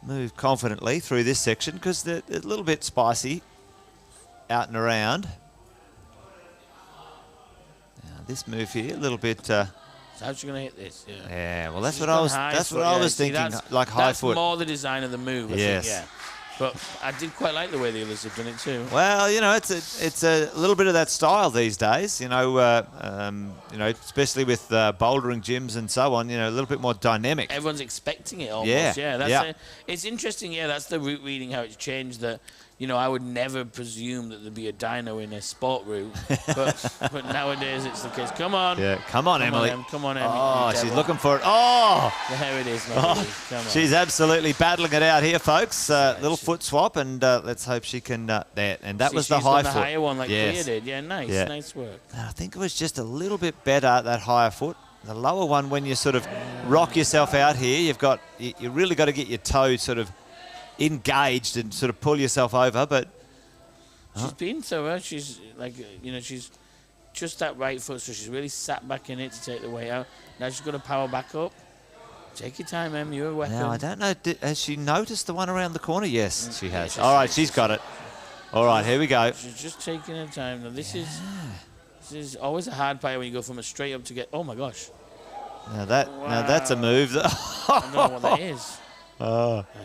move confidently through this section because they're a little bit spicy out and around. Now this move here, a little bit... how's she going to hit this? Yeah, well, that's what I was thinking, like high foot. That's more the design of the move, I think, yeah. But I did quite like the way the others have done it too. Well, it's a little bit of that style these days, especially with bouldering gyms and so on, a little bit more dynamic. Everyone's expecting it almost, it's interesting, that's the route reading, how it's changed that. I would never presume that there'd be a dyno in a sport route, but nowadays it's the case. Come on. Yeah, come on, Emily. Come on, Emily. Oh, she's looking for it. Oh! There it is, Come on. She's absolutely battling it out here, folks. Little foot swap, and let's hope she can... there. And that was the high foot. The higher one like Clea did. Yeah, nice. Yeah. Nice work. And I think it was just a little bit better, that higher foot. The lower one, when you sort of rock yourself out here, you really got to get your toe sort of engaged and sort of pull yourself over, but she's been so well. She's like, she's just that right foot, so she's really sat back in it to take the weight out. Now she's got to power back up. Take your time, Em. You're a weapon. Now I don't know. Has she noticed the one around the corner? Yes, she has. All right, she's got it. All right, here we go. She's just taking her time. Now this is always a hard part when you go from a straight up to get. Oh my gosh. Now that's a move. I don't know what that is.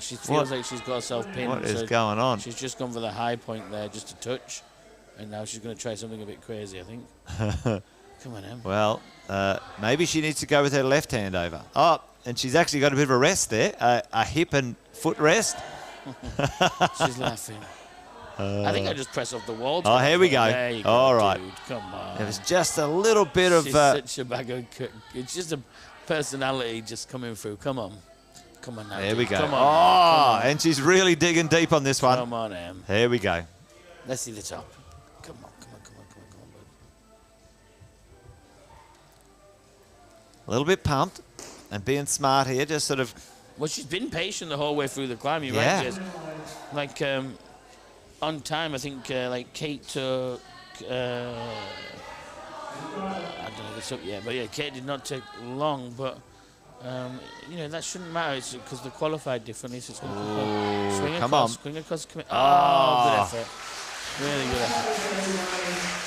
She feels like she's got herself pinned. What is going on? She's just gone for the high point there, just a touch. And now she's going to try something a bit crazy, I think. Come on, Em. Well, maybe she needs to go with her left hand over. Oh, and she's actually got a bit of a rest there, a hip and foot rest. She's laughing. I think I just press off the wall. Oh, here we go. There you go, all right. Dude. Come on. It was just a little bit of... such a bag of it's just a personality just coming through. Come on. Come on now. There we go. Come on. And she's really digging deep on this one. Come on, Em. Here we go. Let's see the top. Come on. A little bit pumped and being smart here, just sort of... Well, she's been patient the whole way through the climb. You're right, Jess. Like, on time, I think, like Kate took... I don't know this up yet, but yeah, Kate did not take long, but... that shouldn't matter. It's because they're qualified differently. So it's going to swing across. Swing across. Good effort. Really good effort.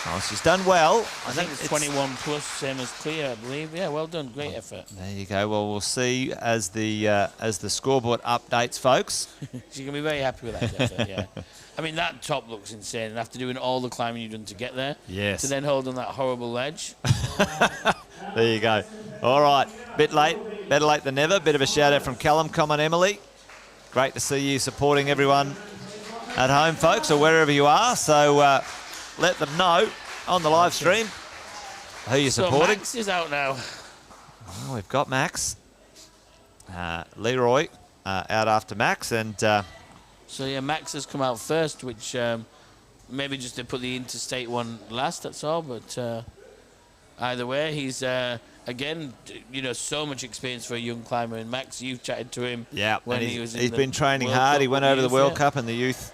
Oh, she's done well. I think it's 21 plus, same as Clea, I believe. Yeah, well done. Great effort. There you go. Well, we'll see as the scoreboard updates, folks. She's going to be very happy with that effort, yeah. I mean, that top looks insane. And after doing all the climbing you've done to get there, to then hold on that horrible ledge. There you go. All right. Bit late. Better late than never. Bit of a shout out from Callum. Come on, Emily. Great to see you supporting everyone at home, folks, or wherever you are. So let them know on the live stream who you're supporting. Max is out now. Oh, we've got Max. Leroy out after Max, and So, yeah, Max has come out first, which maybe just to put the interstate one last, that's all. But either way, he's, again, you know, so much experience for a young climber. And Max, you've chatted to him. Yeah, when and he was he's been training hard. He went over the World Cup and the youth.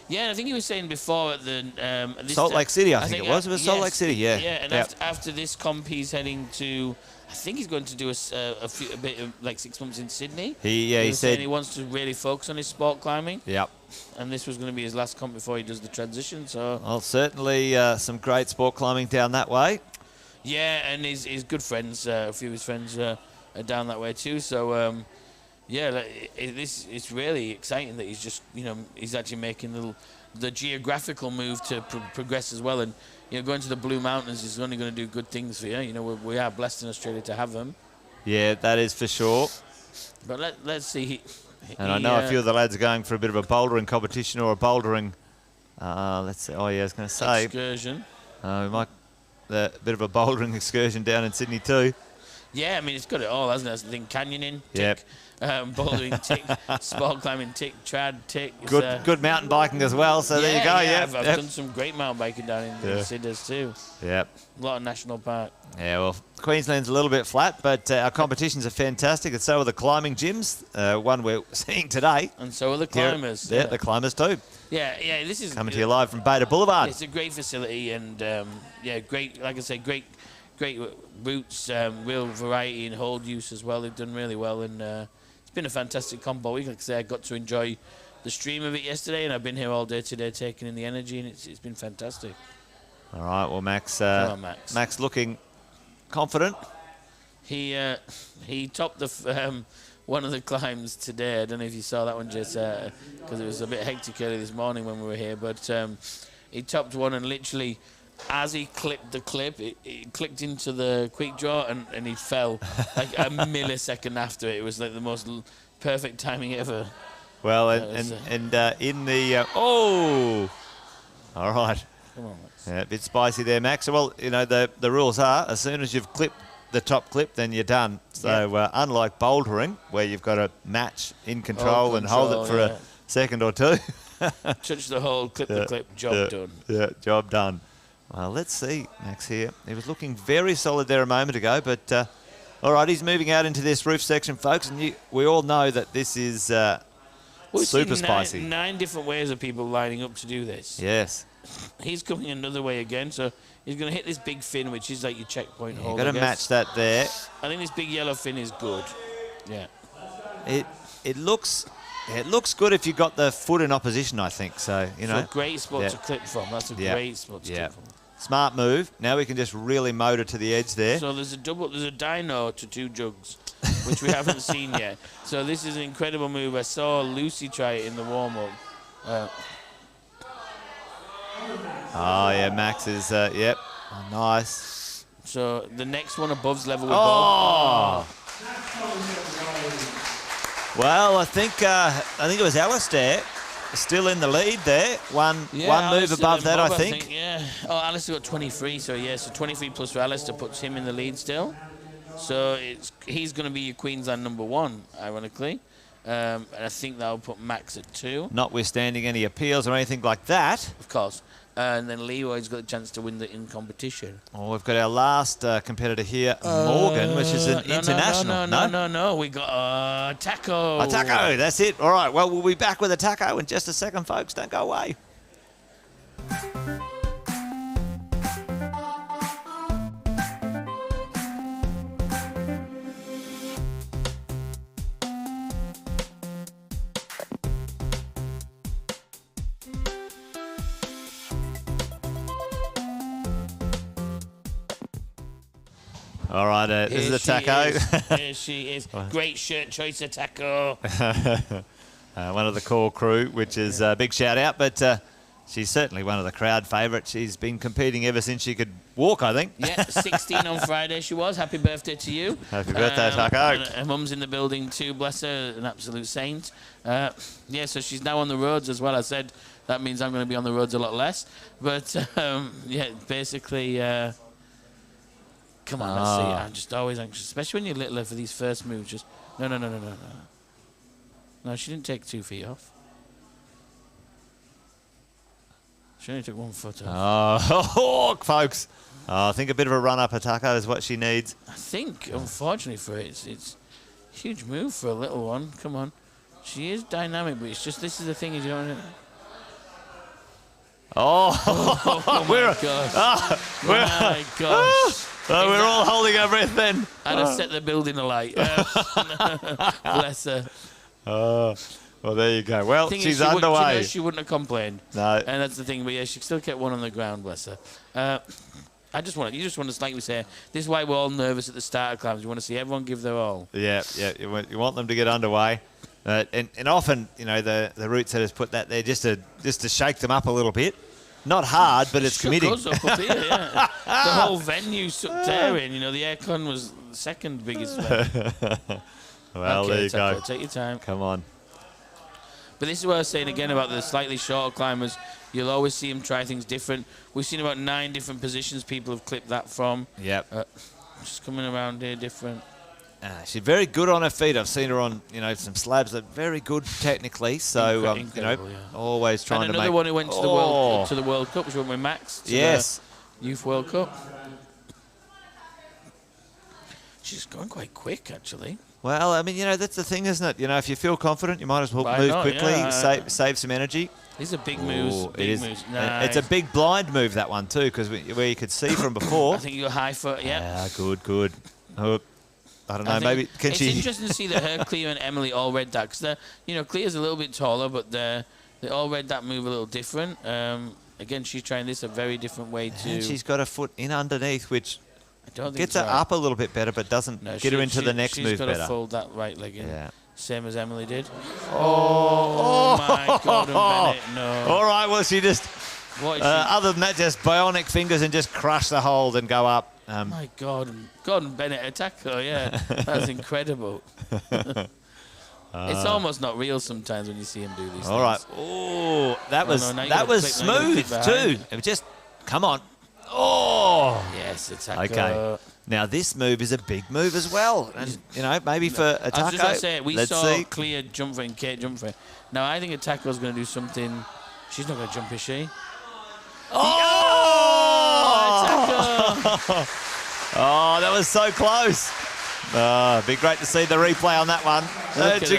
Yeah, I think he was saying before at the Salt Lake City, I think it was. It was Salt Lake City, yeah. Yeah, and after this comp, he's heading to. I think he's going to do a bit of like 6 months in Sydney. He said he wants to really focus on his sport climbing. Yep. And this was going to be his last comp before he does the transition. So. Well, certainly some great sport climbing down that way. Yeah, and his good friends, a few of his friends are down that way too. So. Yeah, it's really exciting that he's just, you know, he's actually making the geographical move to progress as well. And, you know, going to the Blue Mountains is only going to do good things for you. You know, we are blessed in Australia to have them. Yeah, that is for sure. But let's see. And I know a few of the lads are going for a bit of a bouldering competition or a bouldering, let's see, I was going to say. Excursion. We might, a bit of a bouldering excursion down in Sydney too. Yeah, I mean, it's got it all, hasn't it? That's the thing, canyoning, tick. Yep. Bouldering, tick, sport climbing, tick, trad, tick. Good mountain biking as well, so there you go. Yeah, I've done some great mountain biking down in Sydney too. Yep. A lot of national park. Yeah, well, Queensland's a little bit flat, but our competitions are fantastic, and so are the climbing gyms, one we're seeing today. And so are the climbers. Yeah, the climbers too. Yeah, this is... Coming to you live from Beta Boulevard. It's a great facility and, great, like I say, great routes, real variety and hold use as well. They've done really well, and it's been a fantastic combo week. Like I say, I got to enjoy the stream of it yesterday, and I've been here all day today taking in the energy, and it's been fantastic. All right, well, Max. Come on, Max. Max looking confident. He topped the one of the climbs today. I don't know if you saw that one, Jess, because it was a bit hectic early this morning when we were here. But he topped one, and literally, as he clipped the clip, it clicked into the quick draw, and he fell like a millisecond after it. It was like the most perfect timing ever. Well, and in the all right. Come on, Max. Yeah, a bit spicy there, Max. Well, you know, the rules are as soon as you've clipped the top clip, then you're done. So unlike bouldering, where you've got to match in control and hold it for a second or two. Touch the hole, clip the clip, job done. Yeah, job done. Well, let's see, Max here. He was looking very solid there a moment ago, but all right, he's moving out into this roof section, folks, and we all know that this is super spicy. 9 different ways of people lining up to do this. Yes. He's coming another way again, so he's going to hit this big fin, which is like your checkpoint hole. You've got to match that there. I think this big yellow fin is good. Yeah. It looks good if you got the foot in opposition, I think. So, you know. It's a great spot to clip from. That's a great spot to clip from. Smart move. Now we can just really motor to the edge there. So there's a dyno to 2 jugs, which we haven't seen yet. So this is an incredible move. I saw Lucy try it in the warm-up. Max is, nice. So the next one above's level with Bob. Well, I think it was Alastair still in the lead there. One move above that, Bob, I think. Yeah. Oh, Alastair got 23, so 23 plus for Alastair puts him in the lead still. So he's going to be your Queensland #1, ironically. And I think that'll put Max at 2. Notwithstanding any appeals or anything like that. Of course. And then Leroy's got a chance to win the in-competition. Oh, we've got our last competitor here, Morgan, which is an international. No. We got Taco. A taco, that's it. All right, well, we'll be back with a taco in just a second, folks. Don't go away. All right, this is a taco. Here she is. Great shirt choice, a taco. One of the core crew, which is a big shout out, but she's certainly one of the crowd favourites. She's been competing ever since she could walk, I think. Yeah, 16 on Friday she was. Happy birthday to you. Happy birthday, taco. Her mum's in the building too, bless her, an absolute saint. So she's now on the roads as well. I said that means I'm going to be on the roads a lot less. But, basically... Come on, let's see. I'm just always anxious, especially when you're littler for these first moves. Just no. No, she didn't take 2 feet off. She only took 1 foot off. Oh, folks. I think a bit of a run-up Atako is what she needs. I think, unfortunately for it, it's a huge move for a little one. Come on. She is dynamic, but it's just, this is the thing, is you don't... Oh, my gosh. My gosh. We're all holding our breath then. I'd have set the building alight. Bless her. Oh, well, there you go. Well, she's underway. She wouldn't have complained. No. And that's the thing. But yeah, she still kept one on the ground, bless her. You just want to, like we say, this is why we're all nervous at the start of climbs. You want to see everyone give their all. Yeah. You want them to get underway. And often, the route setters put that there just to shake them up a little bit. Not hard, but it's committing. Us up here, yeah. The whole venue sucked air in. The aircon was the second biggest venue. Well, there you go. Take your time. Come on. But this is what I was saying again about the slightly shorter climbers. You'll always see them try things different. We've seen about 9 different positions people have clipped that from. Yep. Just coming around here different. She's very good on her feet. I've seen her on, some slabs that are very good technically. So, always trying to make... And another one who went to the World Cup, which went with Max. Yes. The Youth World Cup. She's going quite quick, actually. Well, I mean, that's the thing, isn't it? If you feel confident, you might as well move quickly, save some energy. These are big moves. Big moves. Nice. It's a big blind move, that one, too, because where you could see from before. I think you're high foot, yeah. Good. I don't know, maybe... It's interesting to see that her, Clea, and Emily all read that, because Clea's a little bit taller, but they all read that move a little different. Again, she's trying this a very different way to... And she's got her foot in underneath, which gets her right. up a little bit better, but doesn't get her into the next move better. She's got to fold that right leg in, same as Emily did. Oh my God, Bennett, no. All right, well, she just... other than that, just bionic fingers and just crush the hold and go up. My God, Gordon Bennett attack her, yeah. That's incredible. It's almost not real sometimes when you see him do these things. All right. Oh, that was smooth too. It was just, come on. Oh. Yes, attack Okay. her. Now, this move is a big move as well. And, maybe for Atako. I was just going to say, we saw Clea jump for it and Kate jump for it. Now, I think Atako's going to do something. She's not going to jump, is she? Oh, that was so close. It'd be great to see the replay on that one. She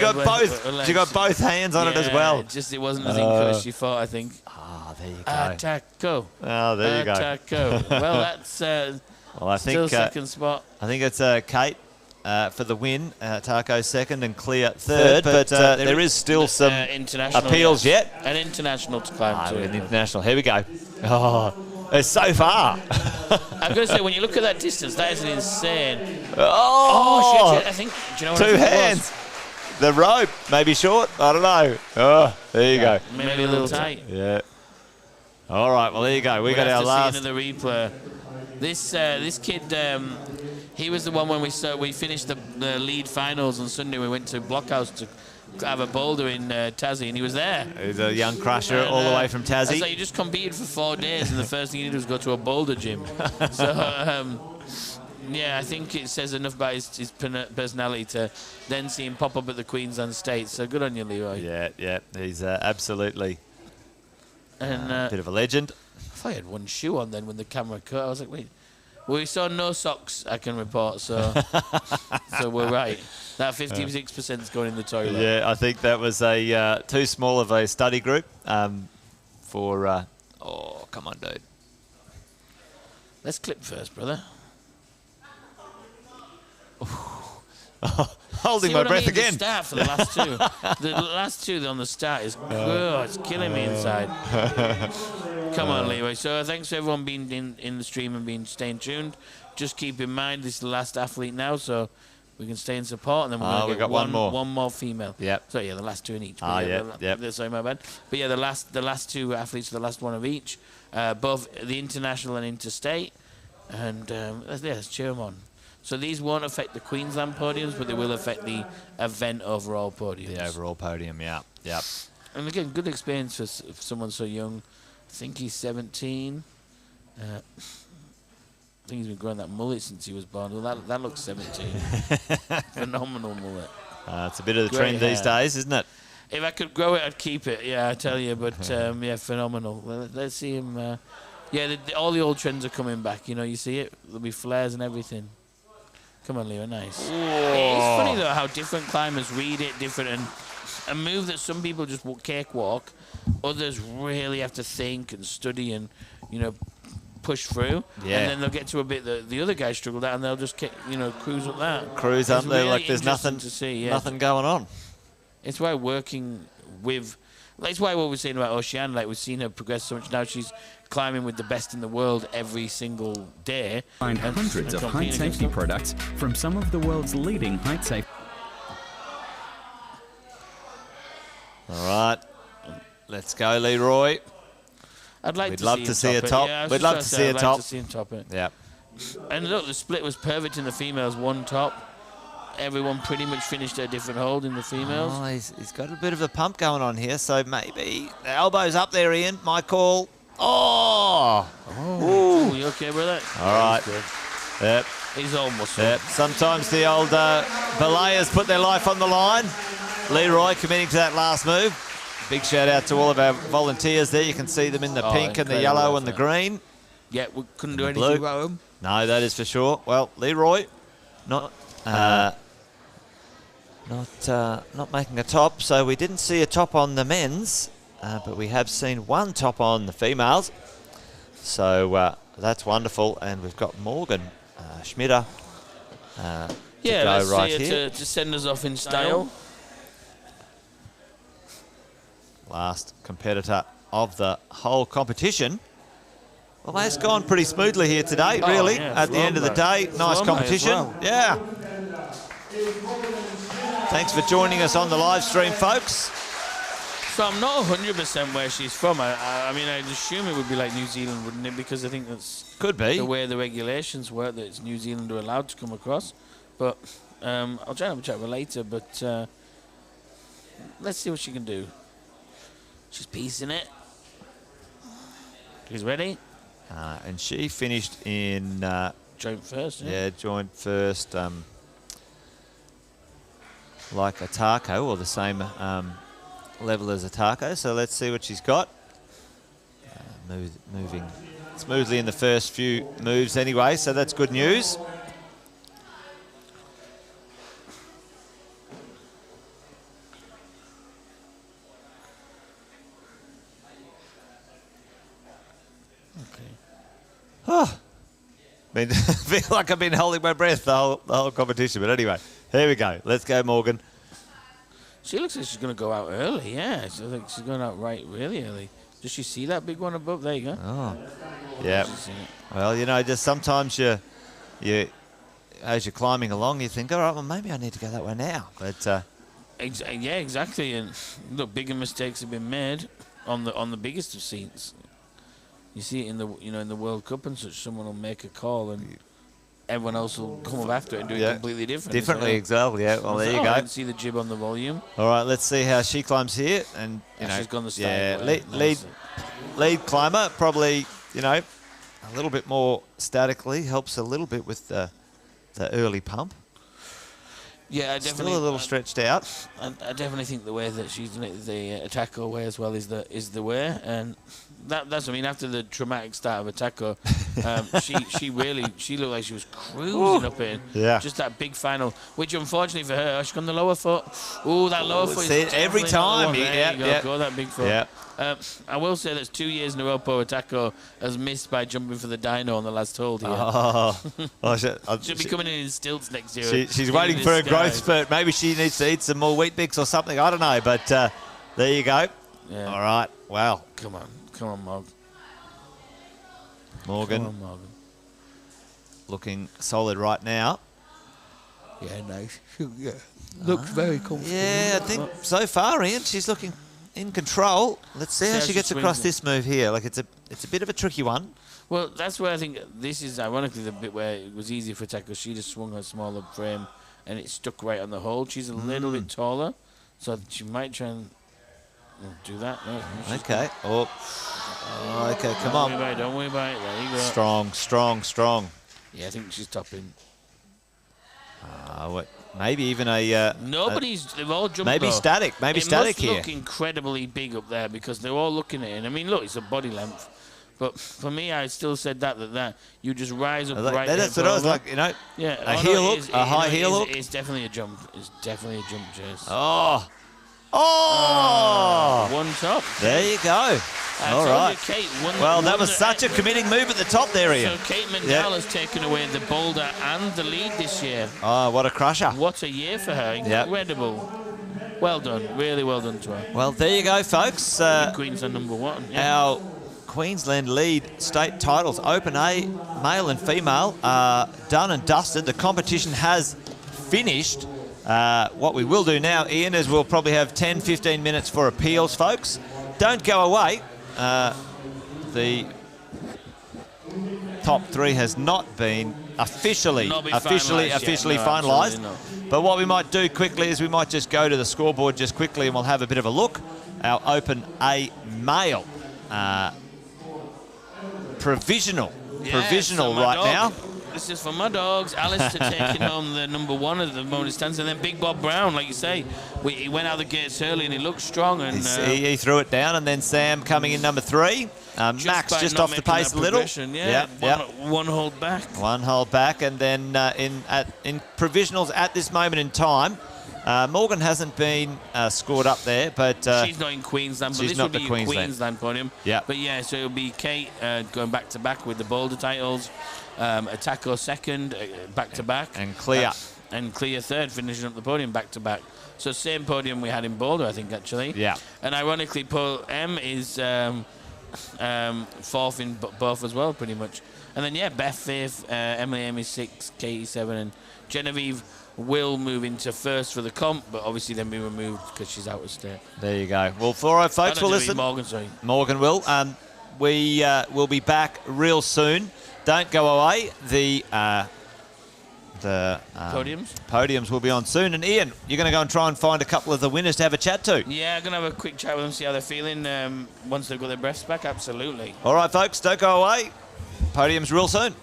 got both hands on it as well. It wasn't as ink as she thought, I think. There you go. Atako. Oh, there you go. Atako. Well, that's I think still second spot. I think it's Kate for the win. Atako second and Clea third. But there is still some international appeals yet. An international to climb to. An international. Here we go. Oh, it's so far. I'm going to say, when you look at that distance, that is insane. Oh, I think, do you know what 2 hands. The rope may be short. I don't know. Oh, there you go. Maybe a little tight. Yeah. All right. Well, there you go. We got our last. See another replay. This kid, he was the one when we finished the lead finals on Sunday. We went to Blockhouse to have a boulder in Tassie, and he was there. He's a young crusher all the way from Tassie. So you just competed for 4 days, and the first thing he did was go to a boulder gym. So, I think it says enough about his personality to then see him pop up at the Queensland States. So good on you, Leroy. Yeah. He's absolutely a bit of a legend. I thought he had one shoe on then when the camera cut. I was like, wait. Well, we saw no socks, I can report, so we're right. That 56% is going in the toilet. Yeah, I think that was a too small of a study group for... come on, dude. Let's clip first, brother. Holding my breath again. The start for the last two. The last two on the start is it's killing me inside. Come on, Leroy. So thanks for everyone being in the stream and staying tuned. Just keep in mind this is the last athlete now, so we can stay in support, and then we're going to get one more female. Yep. So the last 2 in each. Yep. Sorry, my bad. But the last 2 athletes, the last one of each, both the international and interstate, and let's cheer them on. So these won't affect the Queensland podiums, but they will affect the event overall podiums. The overall podium, yeah. And again, good experience for someone so young. I think he's 17. I think he's been growing that mullet since he was born. Well, that looks 17. Phenomenal mullet. It's a bit of the trend these days, isn't it? If I could grow it, I'd keep it. Yeah, I tell you. But yeah, phenomenal. Let's see him. All the old trends are coming back. You know, you see it. There'll be flares and everything. Come on, Leo, nice. It's funny though how different climbers read it different, and a move that some people just cakewalk, others really have to think and study and push through. Yeah. And then they'll get to a bit that the other guys struggled at, and they'll just cruise up that. Cruise up there like there's nothing to see. Yeah. Nothing going on. It's why working with. That's why what we're saying about Oceana, like we've seen her progress so much now. She's climbing with the best in the world every single day. Find hundreds of height safety products from some of the world's leading height safety. All right, let's go, Leroy. We'd love to see a top. Yeah, we'd love to see a top. I'd like to see him top it. Yeah. And look, the split was perfect in the females. One top. Everyone pretty much finished their different hold in the females. Oh, he's got a bit of a pump going on here, so maybe the elbow's up there, Ian. My call. Oh! Ooh, you okay with that? All right. Yep. He's almost. Yep. Sometimes the old belayers put their life on the line. Leroy committing to that last move. Big shout out to all of our volunteers there. You can see them in the pink and the yellow and the green. Yeah, we couldn't do anything about them. No, that is for sure. Well, Leroy, not making a top, so we didn't see a top on the men's, but we have seen one top on the females. So that's wonderful, and we've got Morgan Schmitter to go right here. To send us off in style. Last competitor of the whole competition. Well, it's gone pretty smoothly here today, really. At the end of the day, nice competition. Yeah. Thanks for joining us on the live stream, folks. So I'm not 100% where she's from. I mean, I'd assume it would be like New Zealand, wouldn't it? Because I think that's the way the regulations work, that it's New Zealand are allowed to come across. But I'll try and have a chat with her later. But let's see what she can do. She's piecing it. She's ready. And she finished in... joint first, yeah, joint first. Like a taco, or the same level as a taco. So let's see what she's got. Moving smoothly in the first few moves anyway, so that's good news. Oh, I feel like I've been holding my breath the whole competition. But anyway, here we go. Let's go, Morgan. She looks like she's going to go out early, yeah. She looks like she's going out really early. Does she see that big one above? There you go. Oh, yeah. Well, just sometimes you as you're climbing along, you think, all right, well, maybe I need to go that way now. But yeah, exactly. And look, bigger mistakes have been made on the biggest of seats. You see it in the in the World Cup and such. Someone will make a call and everyone else will come up after it and do it completely different. Differently, exactly. Yeah. Well, there you go. I can see the jib on the volume. All right, let's see how she climbs here. And she's gone the style. Lead climber, probably a little bit more statically, helps a little bit with the early pump. Yeah, I definitely. Still a little stretched out. I definitely think the way that she's done it, the Attaco way as well, is the way, and that's. I mean, after the traumatic start of Attaco, she looked like she was cruising up in. Yeah. Just that big final, which unfortunately for her, she's on the lower foot. Oh, that lower foot is every time. Go that big foot. Yeah. I will say that's 2 years in a row Po Attaco has missed by jumping for the dyno on the last hold here. She'll be coming in stilts next year. She's waiting for a growth spurt. Maybe she needs to eat some more wheat bix or something. I don't know, but there you go. Yeah. All right. Wow. Come on, Morgan. Come on, Morgan. Looking solid right now. Yeah, nice. Yeah. Looks very comfortable. Yeah, I think so far, Ian, she's looking in control. Let's see how she gets across this move here. Like it's a bit of a tricky one. Well, that's where I think this is ironically the bit where it was easy for Attaco. She just swung her smaller frame and it stuck right on the hold. She's a little bit taller, so she might try and do that. No, okay. Okay, come on. Don't worry about it. There you go. Strong. Yeah, I think she's topping. Maybe even a... they've all jumped maybe though. static. Maybe static here. It must look incredibly big up there because they're all looking at it. And I mean, look, it's a body length. But for me, I still said that you just rise up right there. That's what I was like, you know. Yeah, a heel hook, a high heel hook. It's definitely a jump. It's definitely a jump, Chase. One top. There you go. All right. Kate that was such a committing move at the top there, Ian. So Kate Mendel has taken away the boulder and the lead this year. Oh, what a crusher. What a year for her. Incredible. Yep. Well done. Really well done to her. Well, there you go, folks. Queensland #1. Yeah. Our Queensland lead state titles, Open A, male and female, are done and dusted. The competition has finished. What we will do now, Ian, is we'll probably have 10-15 minutes for appeals, folks. Don't go away. The top three has not been officially finalised. But what we might do quickly is we might just go to the scoreboard just quickly and we'll have a bit of a look. Our Open A male. Provisional right now. This is for my dogs. Alastair taking on the #1 at the moment it stands, and then Big Bob Brown, like you say, he went out the gates early and he looked strong. And he threw it down, and then Sam coming in #3. Max just off the pace a little. One hold back. One hold back, and then in provisionals at this moment in time, Morgan hasn't been scored up there, but she's not in Queensland. But she's this not will the be a Queensland podium. Yeah. But yeah, so it'll be Kate going back to back with the boulder titles, Attacker second, back to back, and Clear third, finishing up the podium back to back. So same podium we had in boulder, I think, actually. Yeah. And ironically, Paul M is fourth in both as well, pretty much. And then Beth fifth, Emily Amy 6, Katie 7, and Genevieve will move into first for the comp, but obviously then be removed because she's out of state. There you go. Well, for our folks, we'll listen. Morgan will. We will be back real soon. Don't go away. The podiums will be on soon. And Ian, you're going to go and try and find a couple of the winners to have a chat to. Yeah, I'm going to have a quick chat with them, see how they're feeling once they've got their breaths back. Absolutely. All right, folks, don't go away. Podiums real soon.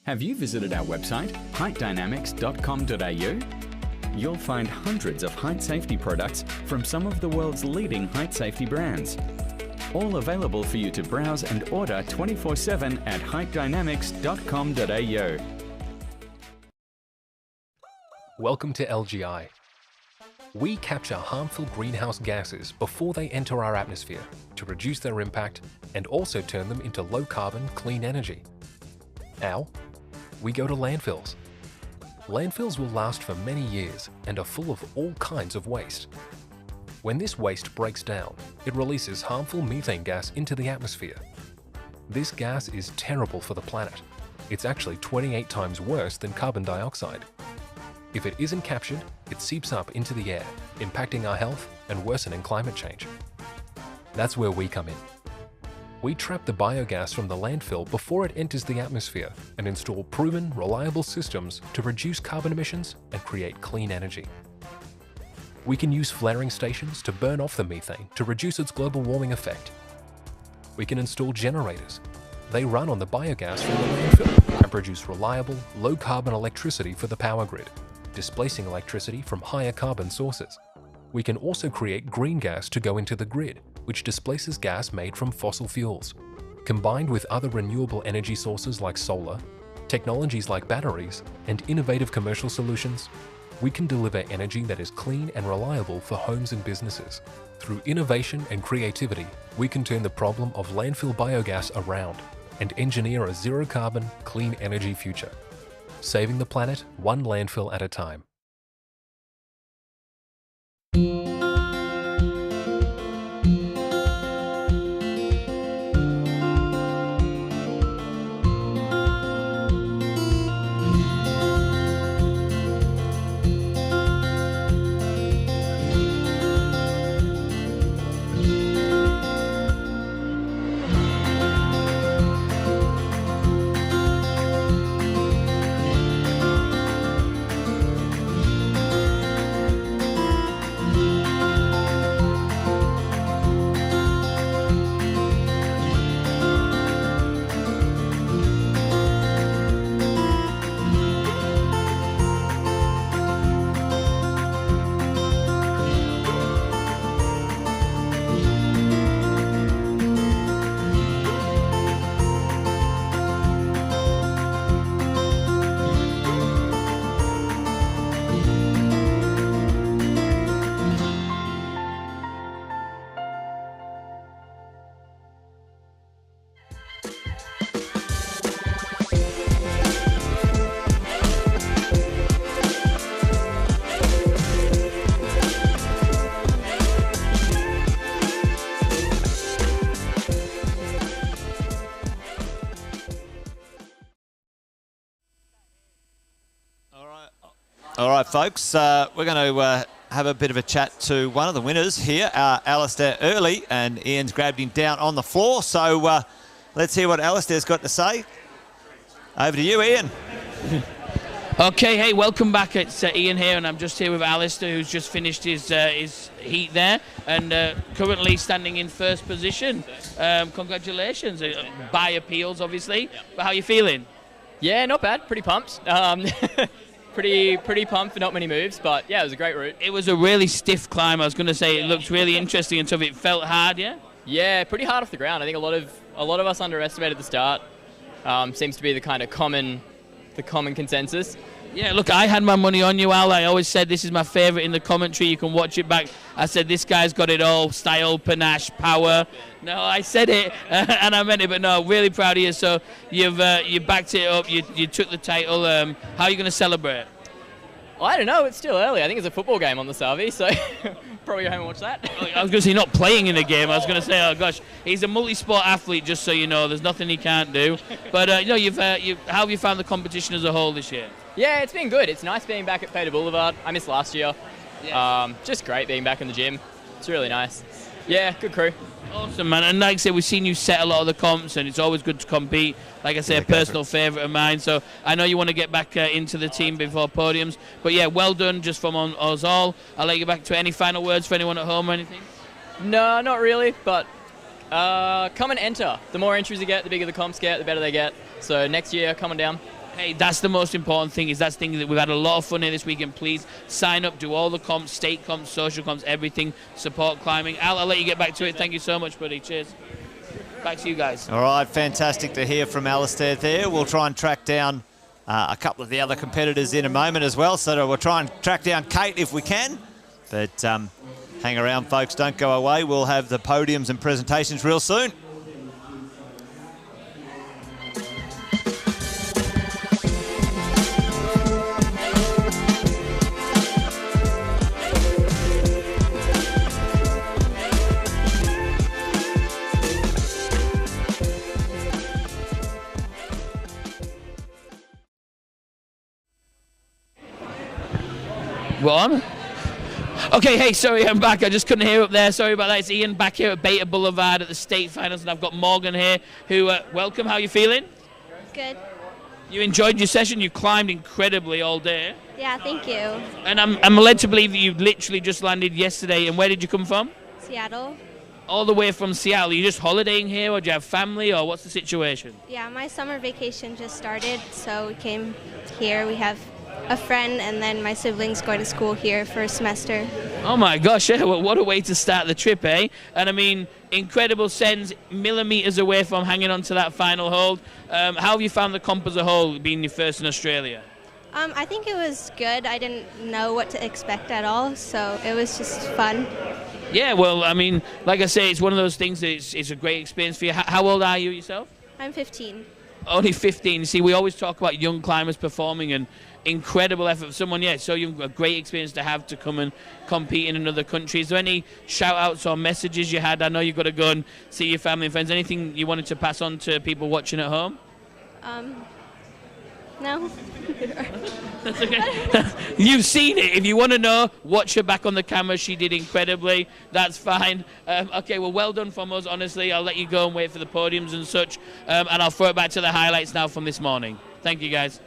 Have you visited our website, heightdynamics.com.au? You'll find hundreds of height safety products from some of the world's leading height safety brands. All available for you to browse and order 24/7 at heightdynamics.com.au. Welcome to LGI. We capture harmful greenhouse gases before they enter our atmosphere to reduce their impact and also turn them into low-carbon, clean energy. How? We go to landfills. Landfills will last for many years and are full of all kinds of waste. When this waste breaks down, it releases harmful methane gas into the atmosphere. This gas is terrible for the planet. It's actually 28 times worse than carbon dioxide. If it isn't captured, it seeps up into the air, impacting our health and worsening climate change. That's where we come in. We trap the biogas from the landfill before it enters the atmosphere and install proven, reliable systems to reduce carbon emissions and create clean energy. We can use flaring stations to burn off the methane to reduce its global warming effect. We can install generators. They run on the biogas from the landfill and produce reliable, low-carbon electricity for the power grid, displacing electricity from higher carbon sources. We can also create green gas to go into the grid, which displaces gas made from fossil fuels. Combined with other renewable energy sources like solar, technologies like batteries, and innovative commercial solutions, we can deliver energy that is clean and reliable for homes and businesses. Through innovation and creativity, we can turn the problem of landfill biogas around and engineer a zero-carbon, clean energy future, saving the planet one landfill at a time. All right, folks, we're going to have a bit of a chat to one of the winners here, Alastair early, and Ian's grabbed him down on the floor. So let's hear what Alastair's got to say. Over to you, Ian. Okay, hey, welcome back. It's Ian here, and I'm just here with Alastair, who's just finished his heat there, and currently standing in first position. Congratulations. By appeals, obviously. But how are you feeling? Yeah, not bad. Pretty pumped. Pretty pumped for not many moves, but yeah, it was a great route. It was a really stiff climb. I was going to say it looked really interesting and tough. It felt hard, yeah? Yeah, pretty hard off the ground. I think a lot of us underestimated the start. Seems to be the kind of common consensus. Yeah, look, I had my money on you, Al. I always said this is my favourite in the commentary. You can watch it back. I said this guy's got it all: style, panache, power. No, I said it, and I meant it. But no, really proud of you. So you backed it up. You took the title. How are you going to celebrate? Well, I don't know. It's still early. I think it's a football game on the Savi, so probably go home and watch that. I was going to say not playing in a game. I was going to say, oh gosh, he's a multi-sport athlete. Just so you know, there's nothing he can't do. But how have you found the competition as a whole this year? Yeah, it's been good. It's nice being back at Podium Boulevard. I missed last year. Yeah. Just great being back in the gym. It's really nice. Yeah, good crew. Awesome, man. And like I said, we've seen you set a lot of the comps, and it's always good to compete. Like I say, a personal favourite of mine. So I know you want to get back into the team before podiums. But yeah, well done just from us all. I'll let you back to any final words for anyone at home or anything? No, not really. But come and enter. The more entries you get, the bigger the comps get, the better they get. So next year, come on down. Hey, that's the most important thing. That's the thing that we've had a lot of fun here this weekend. Please sign up, do all the comps, state comps, social comps, everything. Support climbing. Al, I'll let you get back to it. Thank you so much, buddy. Cheers. Back to you guys. All right, fantastic to hear from Alastair there. We'll try and track down a couple of the other competitors in a moment as well. So we'll try and track down Kate if we can. But hang around, folks. Don't go away. We'll have the podiums and presentations real soon. On. Okay, hey, sorry, I'm back. I just couldn't hear up there. Sorry about that. It's Ian back here at Beta Boulevard at the state finals, and I've got Morgan here, who, welcome. How are you feeling? Good. You enjoyed your session? You climbed incredibly all day. Yeah, thank you. And I'm led to believe that you literally just landed yesterday. And where did you come from? Seattle. All the way from Seattle. Are you just holidaying here, or do you have family, or what's the situation? Yeah, my summer vacation just started, so we came here. We have a friend, and then my siblings going to school here for a semester. Oh my gosh, well, what a way to start the trip, eh? And I mean, incredible sends, millimetres away from hanging on to that final hold. How have you found the comp as a whole, being your first in Australia? I think it was good. I didn't know what to expect at all, so it was just fun. Yeah, well, I mean, like I say, it's one of those things that it's a great experience for you. How old are you yourself? I'm 15. Only 15. See, we always talk about young climbers performing, and incredible effort for someone, so young, a great experience to have to come and compete in another country. Is there any shout-outs or messages you had? I know you've got to go and see your family and friends. Anything you wanted to pass on to people watching at home? No. That's okay. You've seen it. If you want to know, watch her back on the camera. She did incredibly. That's fine. Okay, well done from us, honestly. I'll let you go and wait for the podiums and such, and I'll throw it back to the highlights now from this morning. Thank you, guys.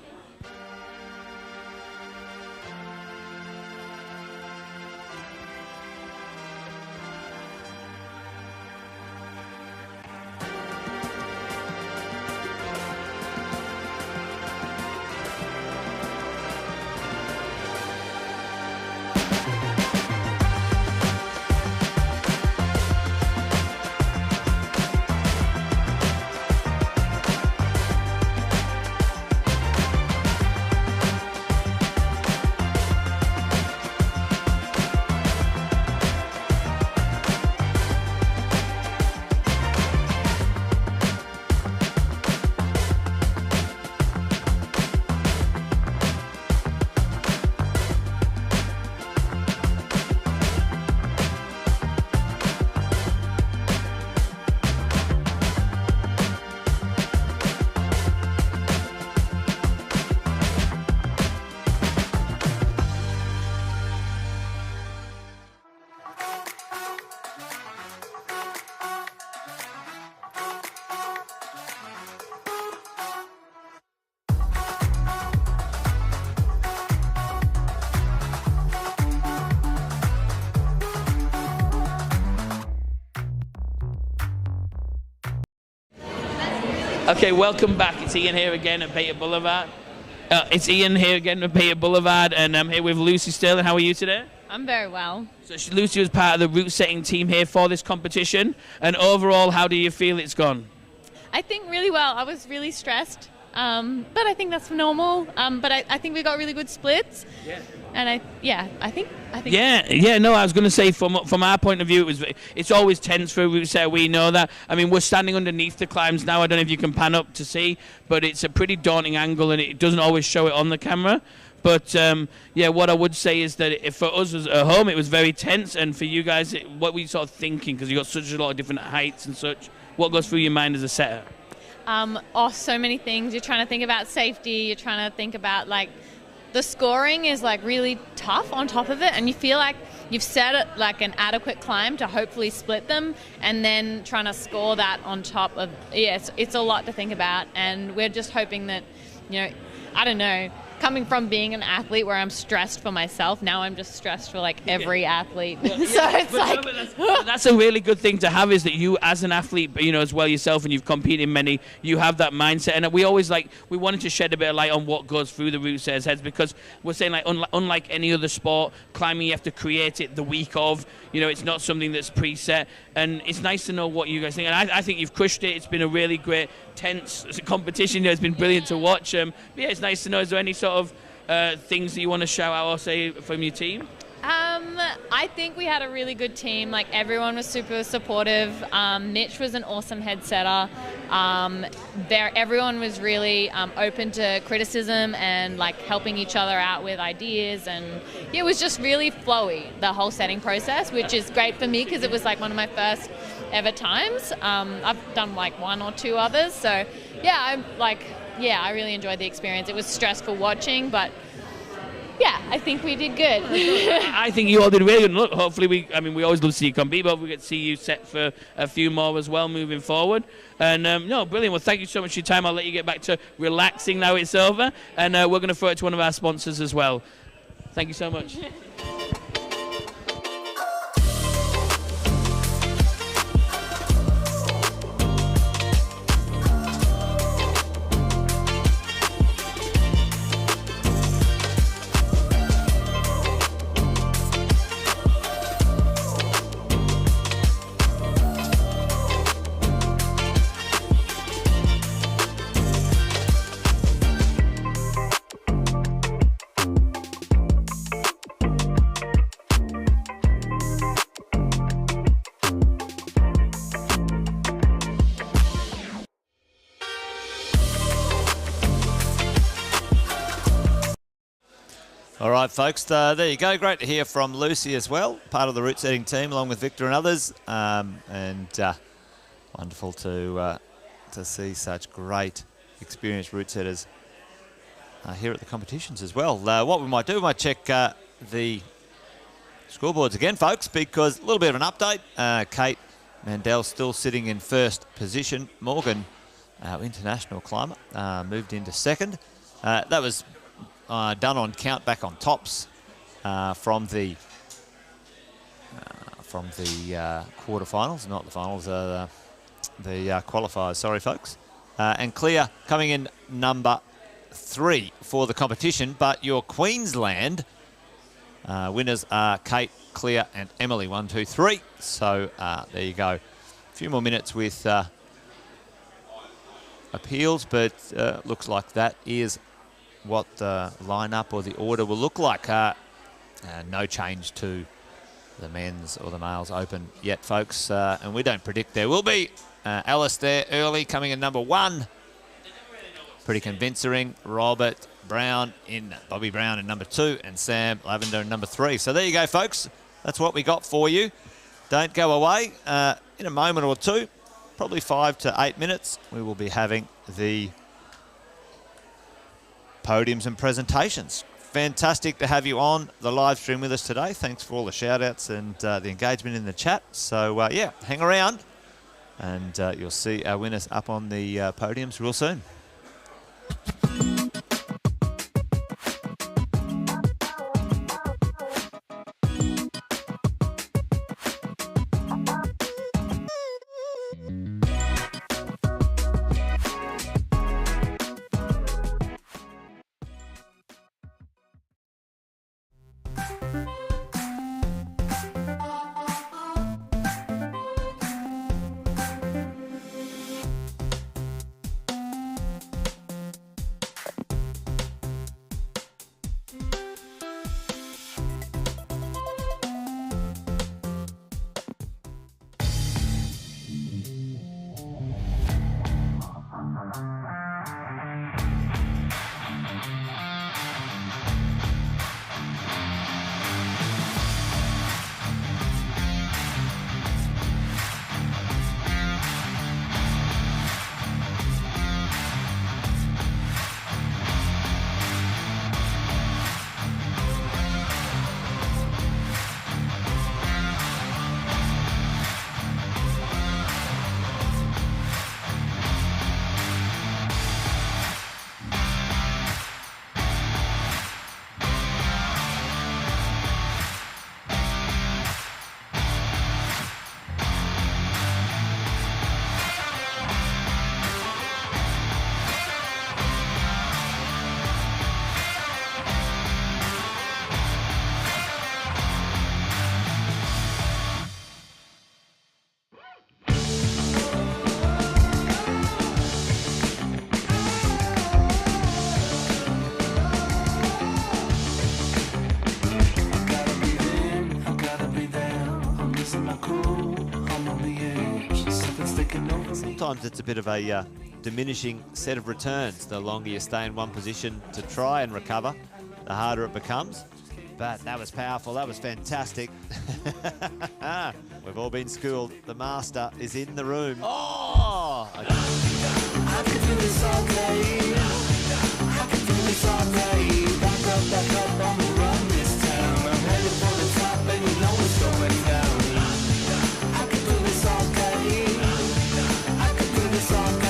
Okay, welcome back. It's Ian here again at Beta Boulevard. And I'm here with Lucy Sterling. How are you today? I'm very well. So Lucy was part of the route setting team here for this competition. And overall, how do you feel it's gone? I think really well. I was really stressed, but I think that's normal. But I think we got really good splits. Yeah. And I think. No, I was going to say from our point of view, it's always tense for a route setter. We know that. I mean, we're standing underneath the climbs now. I don't know if you can pan up to see, but it's a pretty daunting angle, and it doesn't always show it on the camera. But what I would say is that for us at home, it was very tense, and for you guys, what were you sort of thinking? Because you got such a lot of different heights and such. What goes through your mind as a setter? So many things. You're trying to think about safety. You're trying to think about the scoring is really tough on top of it, and you feel like you've set it an adequate climb to hopefully split them, and then trying to score that on top of it's a lot to think about. And we're just hoping that, I don't know, coming from being an athlete where I'm stressed for myself, now I'm just stressed for every athlete. So it's that's a really good thing to have, is that you as an athlete, as well yourself, and you've competed in many, you have that mindset. And we always we wanted to shed a bit of light on what goes through the route setters' heads, because we're saying unlike any other sport, climbing, you have to create it the week of. It's not something that's preset, and it's nice to know what you guys think. And I think you've crushed it. It's been a really great, tense competition. It's been brilliant to watch. It's nice to know. Is there any sort of things that you want to shout out or say from your team? I think we had a really good team. Everyone was super supportive. Mitch was an awesome head setter. Everyone was really open to criticism and helping each other out with ideas, and it was just really flowy, the whole setting process, which is great for me because it was one of my first ever times. I've done one or two others, so I really enjoyed the experience. It was stressful watching, but I think we did good. I think you all did really good. Look, hopefully we always love to see you compete, but we get to see you set for a few more as well moving forward. And brilliant. Well, thank you so much for your time. I'll let you get back to relaxing now it's over, and we're going to throw it to one of our sponsors as well. Thank you so much. All right, folks, there you go. Great to hear from Lucy as well, part of the route setting team, along with Victor and others. Wonderful to see such great, experienced route setters here at the competitions as well. What we might do, we might check the scoreboards again, folks, because a little bit of an update. Kate Mendel still sitting in first position. Morgan, our international climber, moved into second. That was done on count back on tops from the quarterfinals, not the finals, the qualifiers. Sorry, folks. And Clear coming in number 3 for the competition, but your Queensland winners are Kate, Clear, and Emily. 1, 2, 3. So there you go. A few more minutes with appeals, but looks like that is what the lineup or the order will look like. No change to the men's or the males open yet, folks, and we don't predict there will be. Alastair early coming in number 1. Pretty convincing. Bobby Brown in number 2, and Sam Lavender in number 3. So there you go, folks. That's what we got for you. Don't go away. In a moment or two, probably 5 to 8 minutes, we will be having the podiums and presentations. Fantastic to have you on the live stream with us today. Thanks for all the shout outs and the engagement in the chat. So yeah, hang around and you'll see our winners up on the podiums real soon. Sometimes it's a bit of a diminishing set of returns. The longer you stay in one position to try and recover, the harder it becomes. But that was powerful. That was fantastic. We've all been schooled. The master is in the room. Oh! I can do this all day. I can do this all day. Back up, I'm gonna run this town. I'm headed for the top and you know it's going down. I can do this all day. I can do this all day.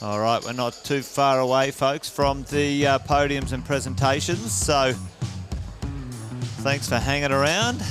All right, we're not too far away, folks, from the podiums and presentations, so thanks for hanging around.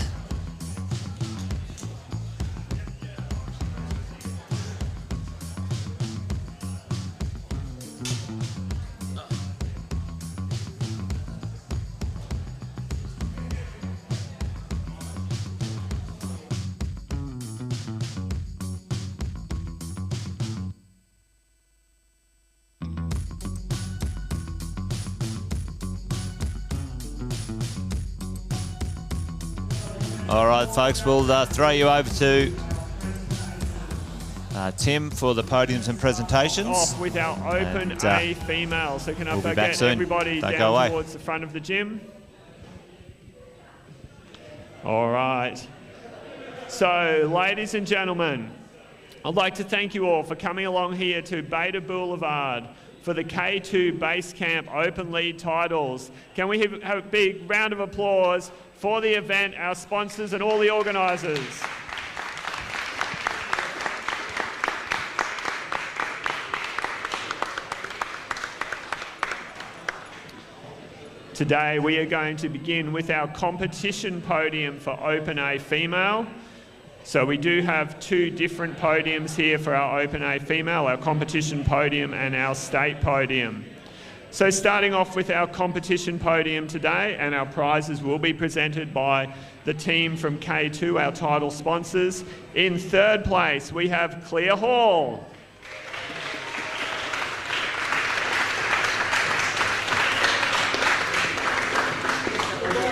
All right, folks, we'll throw you over to Tim for the podiums and presentations. Off with our Open A female. So can I get everybody down towards the front of the gym? All right. So, ladies and gentlemen, I'd like to thank you all for coming along here to Beta Boulevard for the K2 Base Camp Open Lead titles. Can we have a big round of applause for the event, our sponsors and all the organisers. Today we are going to begin with our competition podium for Open A Female. So we do have two different podiums here for our Open A Female, our competition podium and our state podium. So starting off with our competition podium today, and our prizes will be presented by the team from K2, our title sponsors. In third place, we have Clear Hall.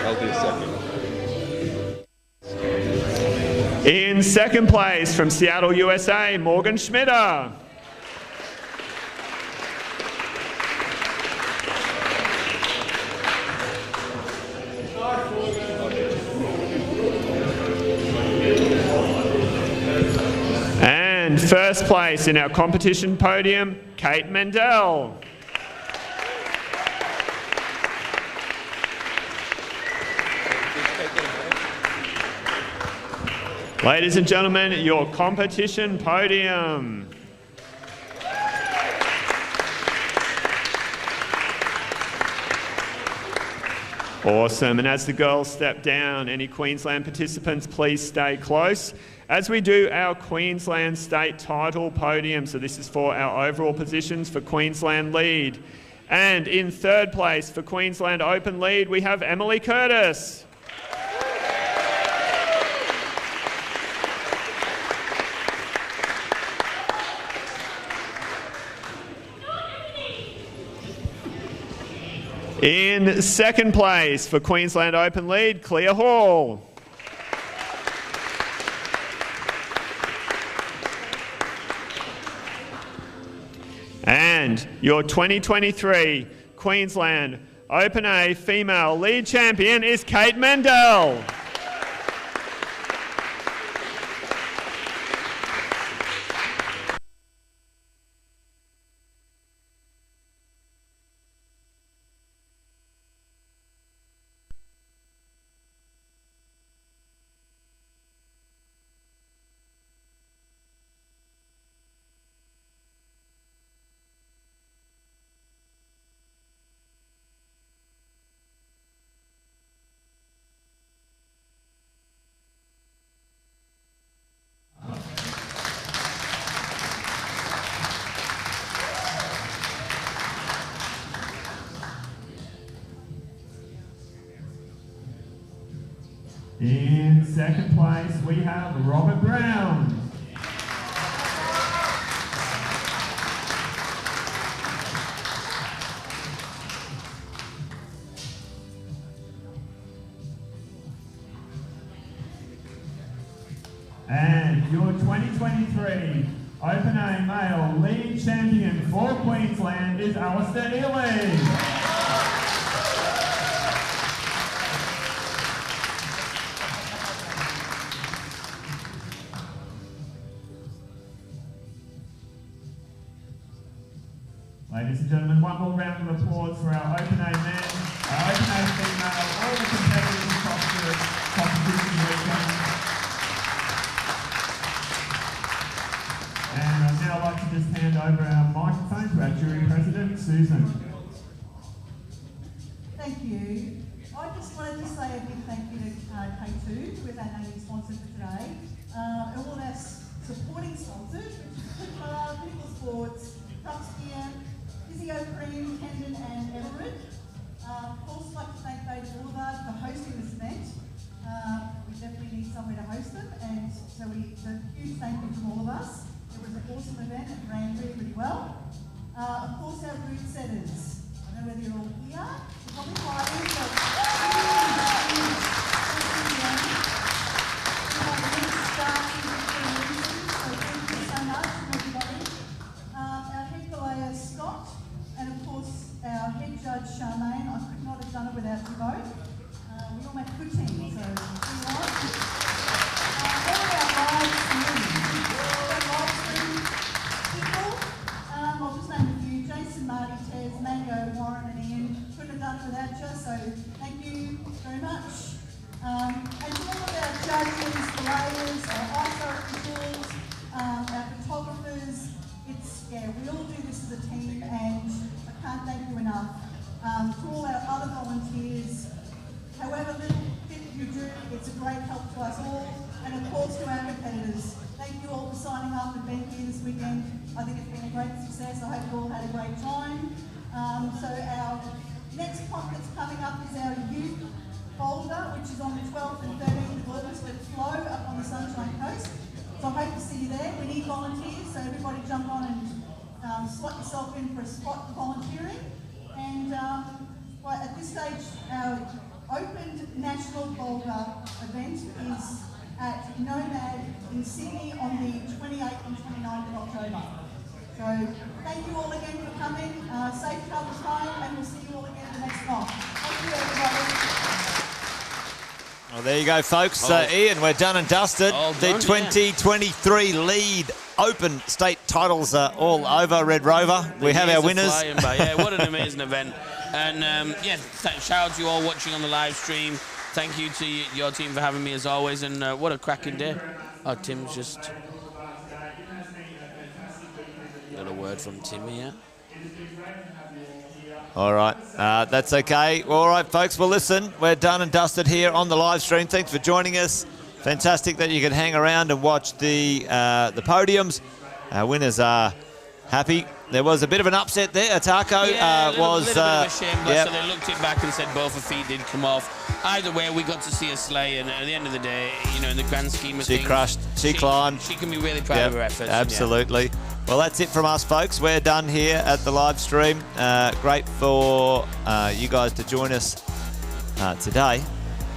I'll do second. In second place, from Seattle, USA, Morgan Schmitter. And first place in our competition podium, Kate Mendel. Ladies and gentlemen, your competition podium. Awesome, and as the girls step down, any Queensland participants, please stay close as we do our Queensland State title podium. So this is for our overall positions for Queensland Lead. And in third place for Queensland Open Lead, we have Emily Curtis. In second place for Queensland Open Lead, Clear Hall. And your 2023 Queensland Open A Female Lead Champion is Kate Mendel. In second place, we have Robert Brown. And your 2023 Open A Male Lead Champion for Queensland is Alastair Ely. Ladies and gentlemen, one more round of applause for our Open A men, our Open A female, all the competitors across the competition weekend. And I'd now like to just hand over our microphone to our jury president, Susan. Thank you. I just wanted to say a big thank you to K2, who is our naming sponsor for today, and all our supporting sponsors, Pinnacle Sports, Trucks Gear, Physio Cream, Kendon and Everett. Of course, I'd like to thank Beta Boulevard for hosting this event. We definitely need somewhere to host them, and so a huge thank you from all of us. It was an awesome event, it ran really, really well. Of course, our route setters. I don't know whether you're all here. You're probably quiet, but our head belayer, Scott, and of course, our head judge, Charmaine. I could not have done it without you both. We all make a good team, so all of our live stream people, I'll just name a few: Jason, Marty, Tez, Mango, Warren and Ian. Couldn't have done it without you, so thank you very much. And to all of our judges, belayers, our ISO officials, our photographers, we all do this as a team, and I can't thank you enough. To all our other volunteers, however little bit you do, it's a great help to us all, and of course to our competitors. Thank you all for signing up and being here this weekend. I think it's been a great success. I hope you all had a great time. So our next conference coming up is our youth folder, which is on the 12th and 13th of August at Flow up on the Sunshine Coast. So I hope to see you there. We need volunteers, so everybody jump on and slot yourself in for a spot for volunteering. And at this stage, our opened national folder event is at Nomad in Sydney on the 28th and 29th of October. So thank you all again for coming. Safe travels home, and we'll see you all again the next month. Thank you, everybody. Well, there you go, folks. Ian, we're done and dusted. The 2023 lead open state titles are all over, Red Rover. We have our winners. Yeah, what an amazing event. And shout out to you all watching on the live stream. Thank you to your team for having me as always. And what a cracking day. Oh, Tim's just... Got a word from Tim here. All right, that's okay. Well, all right, folks. Well, listen, we're done and dusted here on the live stream. Thanks for joining us. Fantastic that you can hang around and watch the podiums. Our winners are happy. There was a bit of an upset there. Atako was... a little bit of a shame, so they looked it back and said both her feet did come off. Either way, we got to see her slay, and at the end of the day, you know, in the grand scheme of things... She crushed, she climbed. She can be really proud of her efforts. Absolutely. Yeah. Well, that's it from us, folks. We're done here at the live stream. Great for you guys to join us today.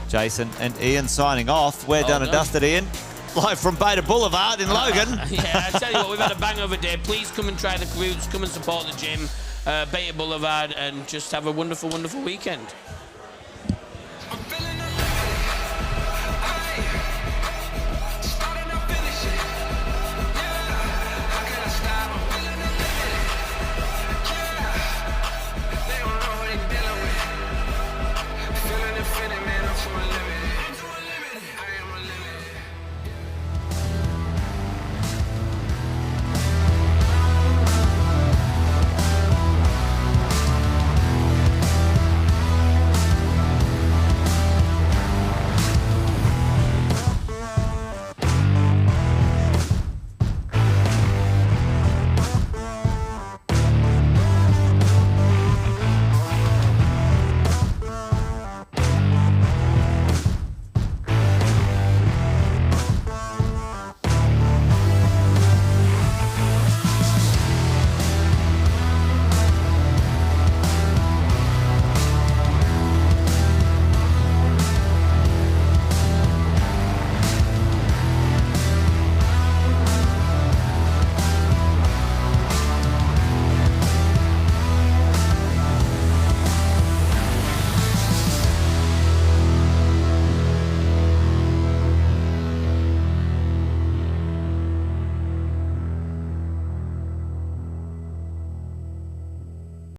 Jason and Ian signing off. We're done and dusted, Ian. Live from Beta Boulevard in Logan. Yeah, I tell you what, we've had a bang of a day. Please come and try the routes, come and support the gym, Beta Boulevard, and just have a wonderful, wonderful weekend.